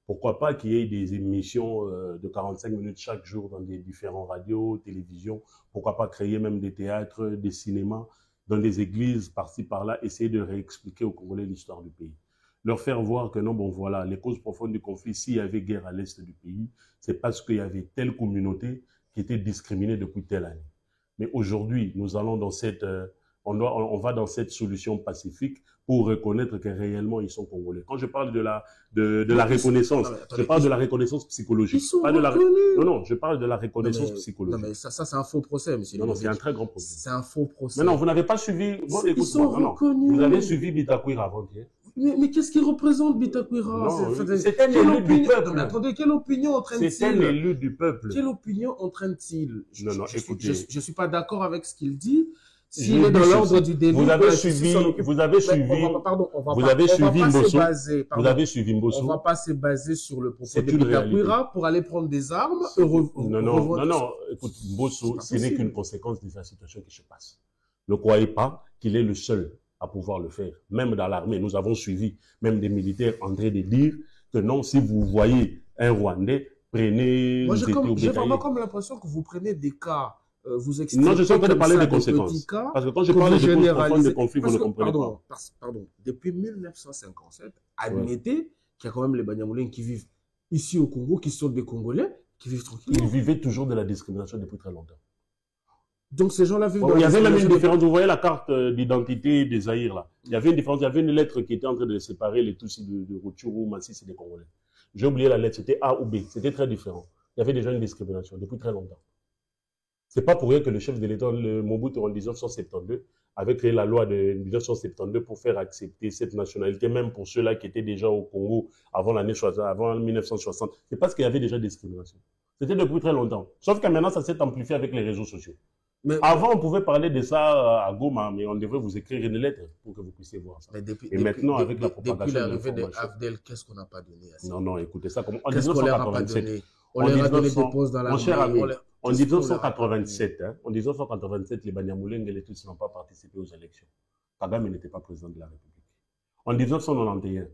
Pourquoi pas qu'il y ait des émissions de 45 minutes chaque jour dans des différents radios, télévisions. Pourquoi pas créer même des théâtres, des cinémas, dans des églises, par-ci, par-là, essayer de réexpliquer aux Congolais l'histoire du pays. Leur faire voir que non, bon voilà, les causes profondes du conflit, s'il y avait guerre à l'est du pays, c'est parce qu'il y avait telle communauté qui était discriminée depuis telle année. Mais aujourd'hui, nous allons dans cette, on va dans cette solution pacifique pour reconnaître que réellement ils sont congolais. Quand je parle de la reconnaissance, je parle de la reconnaissance psychologique. Ils sont Non, je parle de la reconnaissance psychologique. Non, mais ça c'est un faux procès, monsieur. Non, c'est un très grand procès. C'est un faux procès. Non, vous n'avez pas suivi. Bon, ils sont reconnus. Vous avez suivi Bitakwira avant-hier. Mais qu'est-ce qu'il représente, Bitakwira? C'est un élu du peuple. Mais attendez, quelle opinion entraîne-t-il? C'est un élu du peuple. Quelle opinion entraîne-t-il? Non, écoutez. Je suis pas d'accord avec ce qu'il dit. S'il est dans l'ordre du délit, vous avez suivi Mbosso. On va pas se baser sur le propos de Bitakwira pour aller prendre des armes. Non, écoute, Mbosso, ce n'est qu'une conséquence de la situation qui se passe. Ne croyez pas qu'il est le seul à pouvoir le faire. Même dans l'armée, nous avons suivi même des militaires en train de dire que non, si vous voyez un Rwandais, prenez... Moi, j'ai vraiment comme l'impression que vous prenez des cas, vous expliquez... Non, je suis en train de parler des conséquences. Parce que quand je parle des causes profondes des conflits, vous ne comprenez pas. Pardon, depuis 1957, admettez qu'il y a quand même les Banyamulenge qui vivent ici au Congo, qui sont des Congolais, qui vivent tranquillement. Ils vivaient toujours de la discrimination depuis très longtemps. Donc ces gens-là vivent il y avait même une différence. Vous voyez la carte d'identité des Zaïre là. Il y avait une différence. Il y avait une lettre qui était en train de séparer les Tutsis de Rutshuru, Masisi et des Congolais. J'ai oublié la lettre. C'était A ou B. C'était très différent. Il y avait déjà une discrimination depuis très longtemps. C'est pas pour rien que le chef de l'État, Mobutu, en 1972, avait créé la loi de 1972 pour faire accepter cette nationalité, même pour ceux-là qui étaient déjà au Congo avant l'année 60, avant 1960. C'est parce qu'il y avait déjà des discriminations. C'était depuis très longtemps. Sauf que maintenant, ça s'est amplifié avec les réseaux sociaux. Mais avant, on pouvait parler de ça à Goma, mais on devrait vous écrire une lettre pour que vous puissiez voir ça. Maintenant, avec la propagation de l'arrivée d'Afdel, qu'est-ce qu'on n'a pas donné à ça? Non, écoutez ça. En 1987, on leur a donné des postes dans la rue. En 1987, les Banyamulenge et les Tutsis n'ont pas participé aux élections. Kagame n'était pas président de la République. En 1991,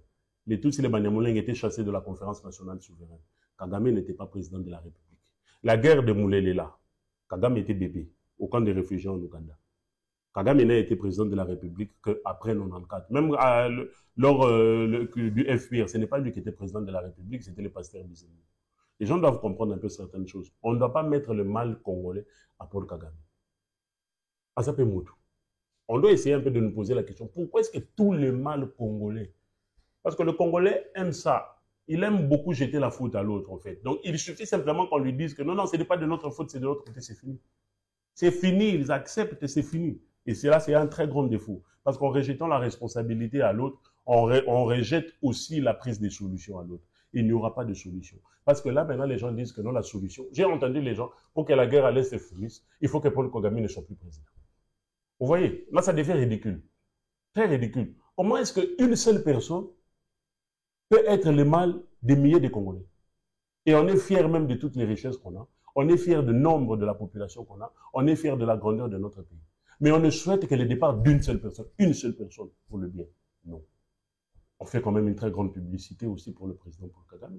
les Tutsis et les Banyamulenge étaient chassés de la conférence nationale souveraine. Kagame n'était pas président de la République. La guerre de Moulélela, Kagame était bébé au camp des réfugiés en Ouganda. Kagame n'a été président de la République qu'après 1994. Même lors du FPR, ce n'est pas lui qui était président de la République, c'était le pasteur Bizemou. Les gens doivent comprendre un peu certaines choses. On ne doit pas mettre le mal congolais à Paul Kagame. À ça peut mouton. On doit essayer un peu de nous poser la question, pourquoi est-ce que tout le mal congolais? Parce que le Congolais aime ça. Il aime beaucoup jeter la faute à l'autre, en fait. Donc, il suffit simplement qu'on lui dise que non, non, ce n'est pas de notre faute, c'est de l'autre côté, c'est fini. C'est fini, ils acceptent, c'est fini. Et cela, c'est un très grand défaut. Parce qu'en rejetant la responsabilité à l'autre, on rejette aussi la prise des solutions à l'autre. Il n'y aura pas de solution. Parce que là, maintenant, les gens disent que non, la solution... J'ai entendu les gens, pour que la guerre à l'Est se finisse, il faut que Paul Kagame ne soit plus président. Vous voyez, là, ça devient ridicule. Très ridicule. Comment est-ce qu'une seule personne peut être le mal des milliers de Congolais? Et on est fier même de toutes les richesses qu'on a. On est fier du nombre de la population qu'on a. On est fier de la grandeur de notre pays. Mais on ne souhaite que le départ d'une seule personne pour le bien. Non. On fait quand même une très grande publicité aussi pour le président Paul Kagame.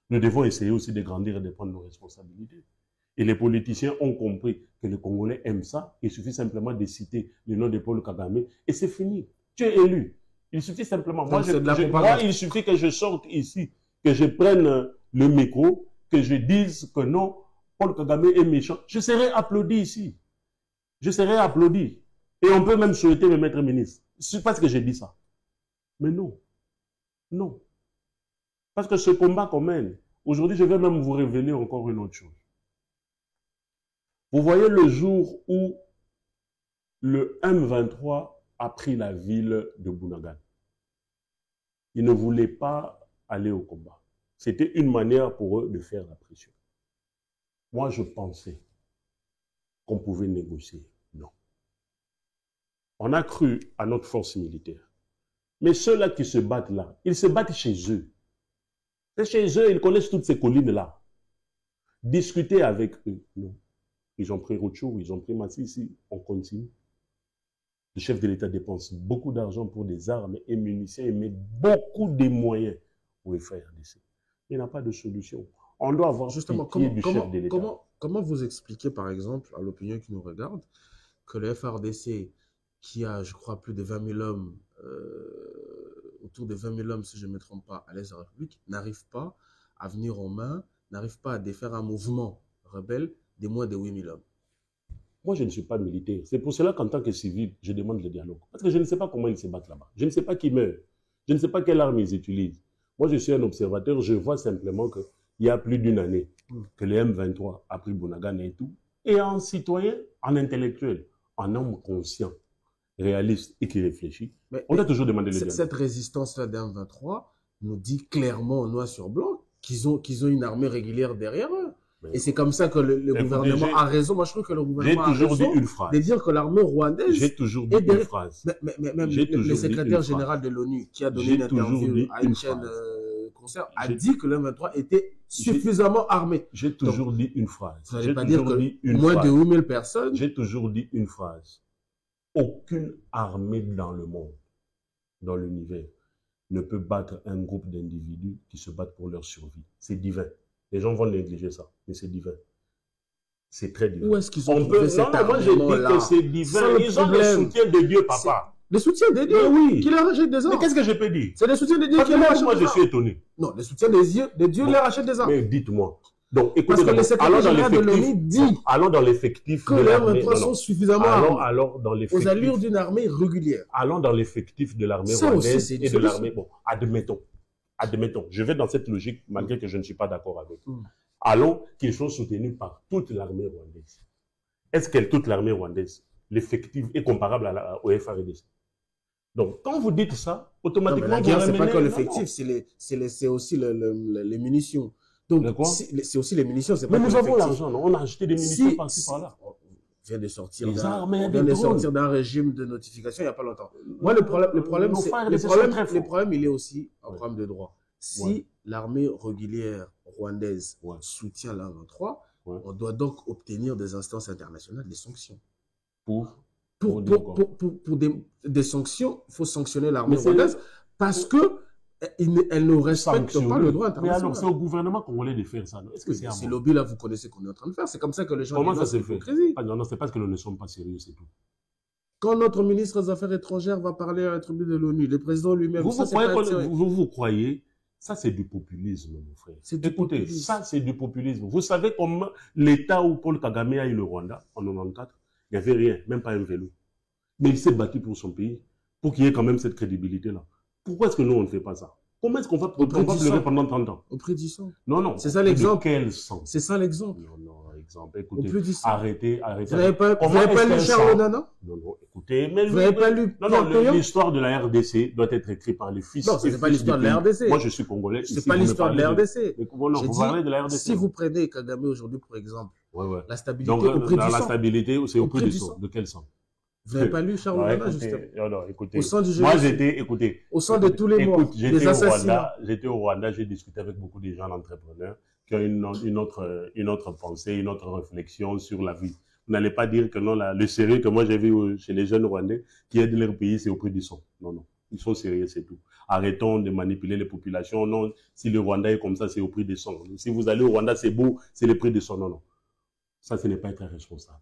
Nous devons essayer aussi de grandir et de prendre nos responsabilités. Et les politiciens ont compris que les Congolais aiment ça. Il suffit simplement de citer le nom de Paul Kagame et c'est fini. Tu es élu. Il suffit simplement. Moi, il suffit que je sorte ici, que je prenne le micro, que je dise que non, Paul Kagame est méchant. Je serai applaudi ici. Je serai applaudi. Et on peut même souhaiter me mettre ministre. C'est parce que j'ai dit ça. Mais non. Non. Parce que ce combat qu'on mène, aujourd'hui, je vais même vous révéler encore une autre chose. Vous voyez le jour où le M23 a pris la ville de Bunagana. Ils ne voulaient pas aller au combat. C'était une manière pour eux de faire la pression. Moi, je pensais qu'on pouvait négocier. Non. On a cru à notre force militaire. Mais ceux-là qui se battent là, ils se battent chez eux. C'est chez eux, ils connaissent toutes ces collines-là. Discuter avec eux, non. Ils ont pris Rochou, ils ont pris Massissi, on continue. Le chef de l'État dépense beaucoup d'argent pour des armes et munitions et met beaucoup de moyens pour les FARDC. Il n'y a pas de solution. On doit avoir justement du chef de l'État. Comment vous expliquez, par exemple, à l'opinion qui nous regarde, que le FARDC, qui a, je crois, plus de 20 000 hommes, autour de 20 000 hommes, si je ne me trompe pas, à l'Est de la République, n'arrive pas à venir en main, n'arrive pas à défaire un mouvement rebelle de moins de 8 000 hommes? Moi, je ne suis pas militaire. C'est pour cela qu'en tant que civil, je demande le dialogue. Parce que je ne sais pas comment ils se battent là-bas. Je ne sais pas qui meurt. Je ne sais pas quelle arme ils utilisent. Moi, je suis un observateur. Je vois simplement qu'il y a plus d'une année que le M23 a pris Bunagana et tout. Et en citoyen, en intellectuel, en homme conscient, réaliste et qui réfléchit, on a toujours demandé le dialogue. Cette résistance-là d'un M23 nous dit clairement, noir sur blanc, qu'ils ont une armée régulière derrière eux. Et c'est comme ça que le gouvernement a raison. Moi, je trouve que le gouvernement a raison de dire que l'armée rwandaise... J'ai toujours dit une phrase. Même le secrétaire général de l'ONU, qui a donné une interview à une chaîne concert, a dit que le M23 était suffisamment armé. J'ai toujours dit une phrase. Ça ne veut pas dire que moins de 8 000 personnes... J'ai toujours dit une phrase. Aucune armée dans le monde, dans l'univers, ne peut battre un groupe d'individus qui se battent pour leur survie. C'est divin. Les gens vont négliger ça, mais c'est divin. C'est très divin. Où est-ce qu'ils ont trouvé cet armement-là? Moi, j'ai dit que c'est divin. Ils ont le soutien de Dieu, papa. Le soutien de Dieu, oui. Qui leur rachète des armes. Mais qu'est-ce que je peux dire? C'est le soutien de Dieu qui leur rachète des armes. Moi, je suis étonné. Non, le soutien de Dieu leur rachète des armes. Mais dites-moi. Donc, écoutez, parce que le secrétaire général de l'ONU dit allons dans l'effectif que les M23 sont suffisamment armés aux allures d'une armée régulière. Allons dans l'effectif de l'armée rwandaise et de l'armée... Bon, admettons, je vais dans cette logique malgré que je ne suis pas d'accord avec. Allons qu'ils sont soutenus par toute l'armée rwandaise. Est-ce que toute l'armée rwandaise, l'effectif est comparable au FARDC? Donc, quand vous dites ça, automatiquement... La guerre, ce n'est pas que l'effectif, c'est aussi les munitions. Donc, c'est aussi les munitions. Mais nous avons l'argent, on a acheté des munitions par-ci, par-là. On vient de sortir d'un régime de notification il n'y a pas longtemps. Moi, le problème, il est aussi un problème de droit. Si l'armée régulière rwandaise soutient la M23, on doit donc obtenir des instances internationales des sanctions. Pour des sanctions, il faut sanctionner l'armée rwandaise parce que elle ne respecte pas le droit international. Mais alors, c'est au gouvernement congolais de faire ça. Est-ce que c'est ces lobbies-là, vous connaissez qu'on est en train de faire. C'est comme ça que les gens... Comment ça se fait? Non, c'est parce que nous ne sommes pas sérieux, c'est tout. Quand notre ministre des Affaires étrangères va parler à la tribune de l'ONU, le président lui-même... Vous croyez Ça, c'est du populisme, mon frère. Écoutez, ça, c'est du populisme. Vous savez comment l'État où Paul Kagame a eu le Rwanda, en 94, il n'y avait rien, même pas un vélo. Mais il s'est battu pour son pays, pour qu'il y ait quand même cette crédibilité-là. Pourquoi est-ce que nous, on ne fait pas ça? Comment est-ce qu'on va pleurer pendant 30 ans? Au prix du sang. Non, non. C'est ça l'exemple. Quel sang? C'est ça l'exemple. Non, non, exemple. Écoutez, arrêtez. Vous n'avez pas lu Charles Onana? Non, non, écoutez. Mais vous n'avez pas lu? Non, non, l'histoire de la RDC doit être écrite par les fils. Non, ce n'est pas l'histoire de la RDC. Moi, je suis congolais. Ce n'est pas l'histoire de la RDC. Vous parlez de la RDC. Si vous prenez Kagame aujourd'hui, pour exemple, la stabilité donc, au prix du sang. La stabilité, c'est au prix du sang. De quel sang? Vous n'avez pas lu Charles Onana, justement? Non, écoutez. Au sein du moi, écoutez. Au sein de tous les morts, des assassinats. J'étais au Rwanda, j'ai discuté avec beaucoup de gens entrepreneurs qui ont une autre pensée, une autre réflexion sur la vie. Vous n'allez pas dire que non, le sérieux que moi j'ai vu chez les jeunes Rwandais qui aident leur pays, c'est au prix du sang. Non, non. Ils sont sérieux, c'est tout. Arrêtons de manipuler les populations. Non, si le Rwanda est comme ça, c'est au prix du sang. Si vous allez au Rwanda, c'est beau, c'est le prix du sang. Non, non. Ça, ce n'est pas être responsable.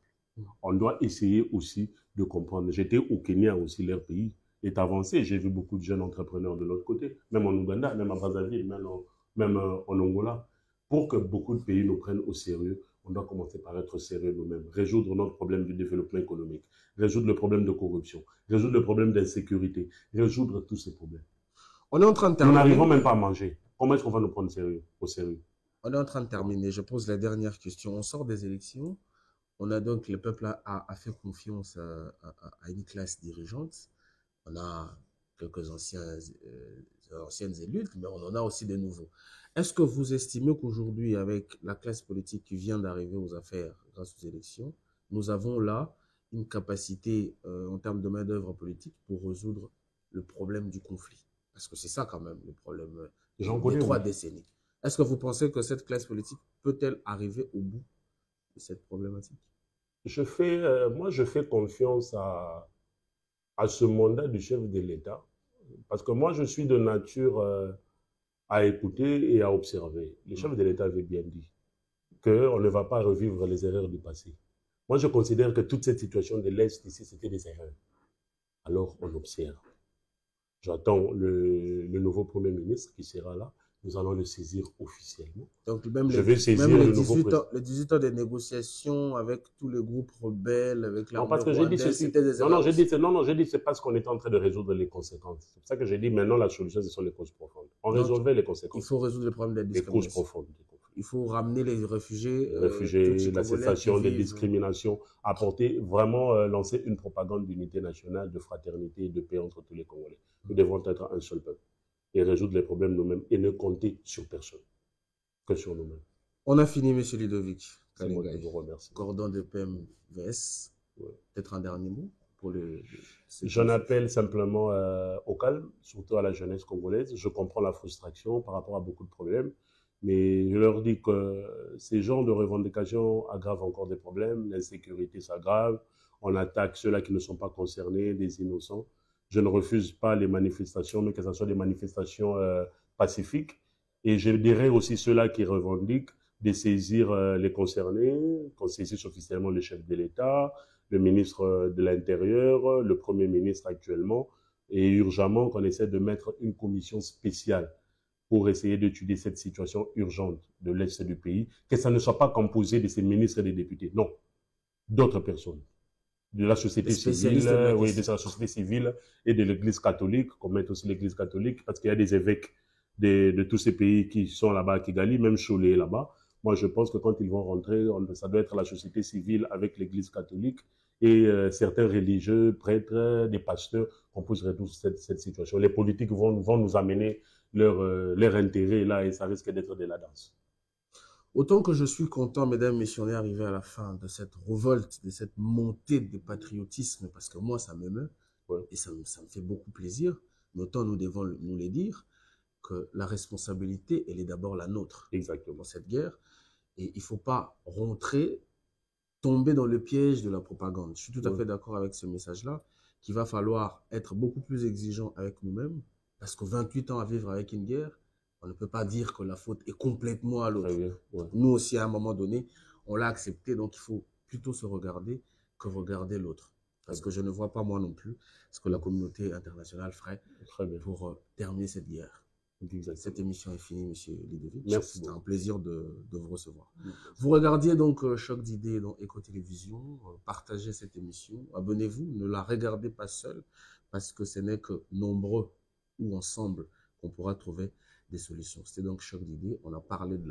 On doit essayer aussi de comprendre. J'étais au Kenya aussi, leur pays est avancé. J'ai vu beaucoup de jeunes entrepreneurs de l'autre côté, même en Ouganda, même à Brazzaville, même en Angola. Pour que beaucoup de pays nous prennent au sérieux, on doit commencer par être sérieux nous-mêmes, résoudre notre problème du développement économique, résoudre le problème de corruption, résoudre le problème d'insécurité, résoudre tous ces problèmes. On est en train de terminer. Nous n'arrivons même pas à manger. Comment est-ce qu'on va nous prendre au sérieux? On est en train de terminer. Je pose la dernière question. On sort des élections. On a donc, le peuple a fait confiance à une classe dirigeante. On a quelques anciennes élites, mais on en a aussi de nouveaux. Est-ce que vous estimez qu'aujourd'hui, avec la classe politique qui vient d'arriver aux affaires grâce aux élections, nous avons là une capacité en termes de main-d'œuvre politique pour résoudre le problème du conflit? Parce que c'est ça quand même le problème des 3 décennies. Est-ce que vous pensez que cette classe politique peut-elle arriver au bout de cette problématique? Moi, je fais confiance à ce mandat du chef de l'État, parce que moi, je suis de nature à écouter et à observer. Le chef de l'État avait bien dit qu'on ne va pas revivre les erreurs du passé. Moi, je considère que toute cette situation de l'Est ici, c'était des erreurs. Alors, on observe. J'attends le nouveau Premier ministre qui sera là. Nous allons le saisir officiellement. Donc, même les 18 ans de négociations avec tous les groupes rebelles, avec la... Non, parce que j'ai dit ceci. Non, j'ai dit c'est parce qu'on est en train de résoudre les conséquences. C'est pour ça que j'ai dit maintenant la solution, ce sont les causes profondes. On résolvait les conséquences. Il faut résoudre le problème des discriminations. Les causes profondes. Il faut ramener les réfugiés. La cessation des discriminations, apporter, vraiment lancer une propagande d'unité nationale, de fraternité et de paix entre tous les Congolais. Nous devons être un seul peuple et résoudre les problèmes nous-mêmes et ne compter sur personne, que sur nous-mêmes. On a fini, M. Ludovic. C'est moi qui vous remercie. Cordon de PMVS, peut-être un dernier mot pour J'en appelle simplement au calme, surtout à la jeunesse congolaise. Je comprends la frustration par rapport à beaucoup de problèmes, mais je leur dis que ces genres de revendications aggravent encore des problèmes, l'insécurité s'aggrave, on attaque ceux-là qui ne sont pas concernés, des innocents. Je ne refuse pas les manifestations, mais que ce soit des manifestations pacifiques. Et je dirais aussi ceux-là qui revendiquent de saisir les concernés, qu'on saisisse officiellement le chef de l'État, le ministre de l'Intérieur, le Premier ministre actuellement, et urgemment qu'on essaie de mettre une commission spéciale pour essayer d'étudier cette situation urgente de l'Est du pays, que ça ne soit pas composé de ces ministres et des députés, non, d'autres personnes. De la société civile, de la société civile et de l'Église catholique, qu'on mette aussi l'Église catholique, parce qu'il y a des évêques de tous ces pays qui sont là-bas à Kigali, même Cholet est là-bas. Moi, je pense que quand ils vont rentrer, ça doit être la société civile avec l'Église catholique et certains religieux, prêtres, des pasteurs, qu'on puisse résoudre cette situation. Les politiques vont nous amener leur intérêt là et ça risque d'être de la danse. Autant que je suis content, mesdames, messieurs, on est arrivé à la fin de cette révolte, de cette montée de patriotisme, parce que moi, ça m'émeut, et ça me fait beaucoup plaisir, mais autant nous devons nous le dire, que la responsabilité, elle est d'abord la nôtre. Exactement. Dans cette guerre, et il ne faut pas tomber dans le piège de la propagande. Je suis tout à fait d'accord avec ce message-là, qu'il va falloir être beaucoup plus exigeant avec nous-mêmes, parce que 28 ans à vivre avec une guerre, on ne peut pas dire que la faute est complètement à l'autre. Nous aussi, à un moment donné, on l'a accepté, donc il faut plutôt se regarder que regarder l'autre. Parce que je ne vois pas moi non plus ce que la communauté internationale ferait pour terminer cette guerre. Exactement. Cette émission est finie, Monsieur Ludovic. Merci C'était un beaucoup. plaisir de vous recevoir. Merci. Vous regardiez donc Choc d'idées dans Éco-Télévision. Partagez cette émission. Abonnez-vous. Ne la regardez pas seul parce que ce n'est que nombreux ou ensemble qu'on pourra trouver des solutions. C'était donc Choc d'idées. On a parlé de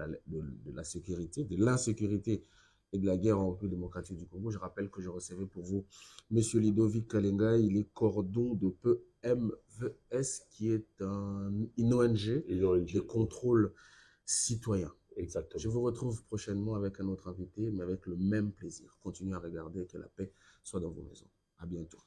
la sécurité, de l'insécurité et de la guerre en République démocratique du Congo. Je rappelle que je recevais pour vous Monsieur Ludovic Kalenga. Il est cordon de PMVS, qui est une ONG de contrôle citoyen. Exactement. Je vous retrouve prochainement avec un autre invité, mais avec le même plaisir. Continuez à regarder, que la paix soit dans vos maisons. À bientôt.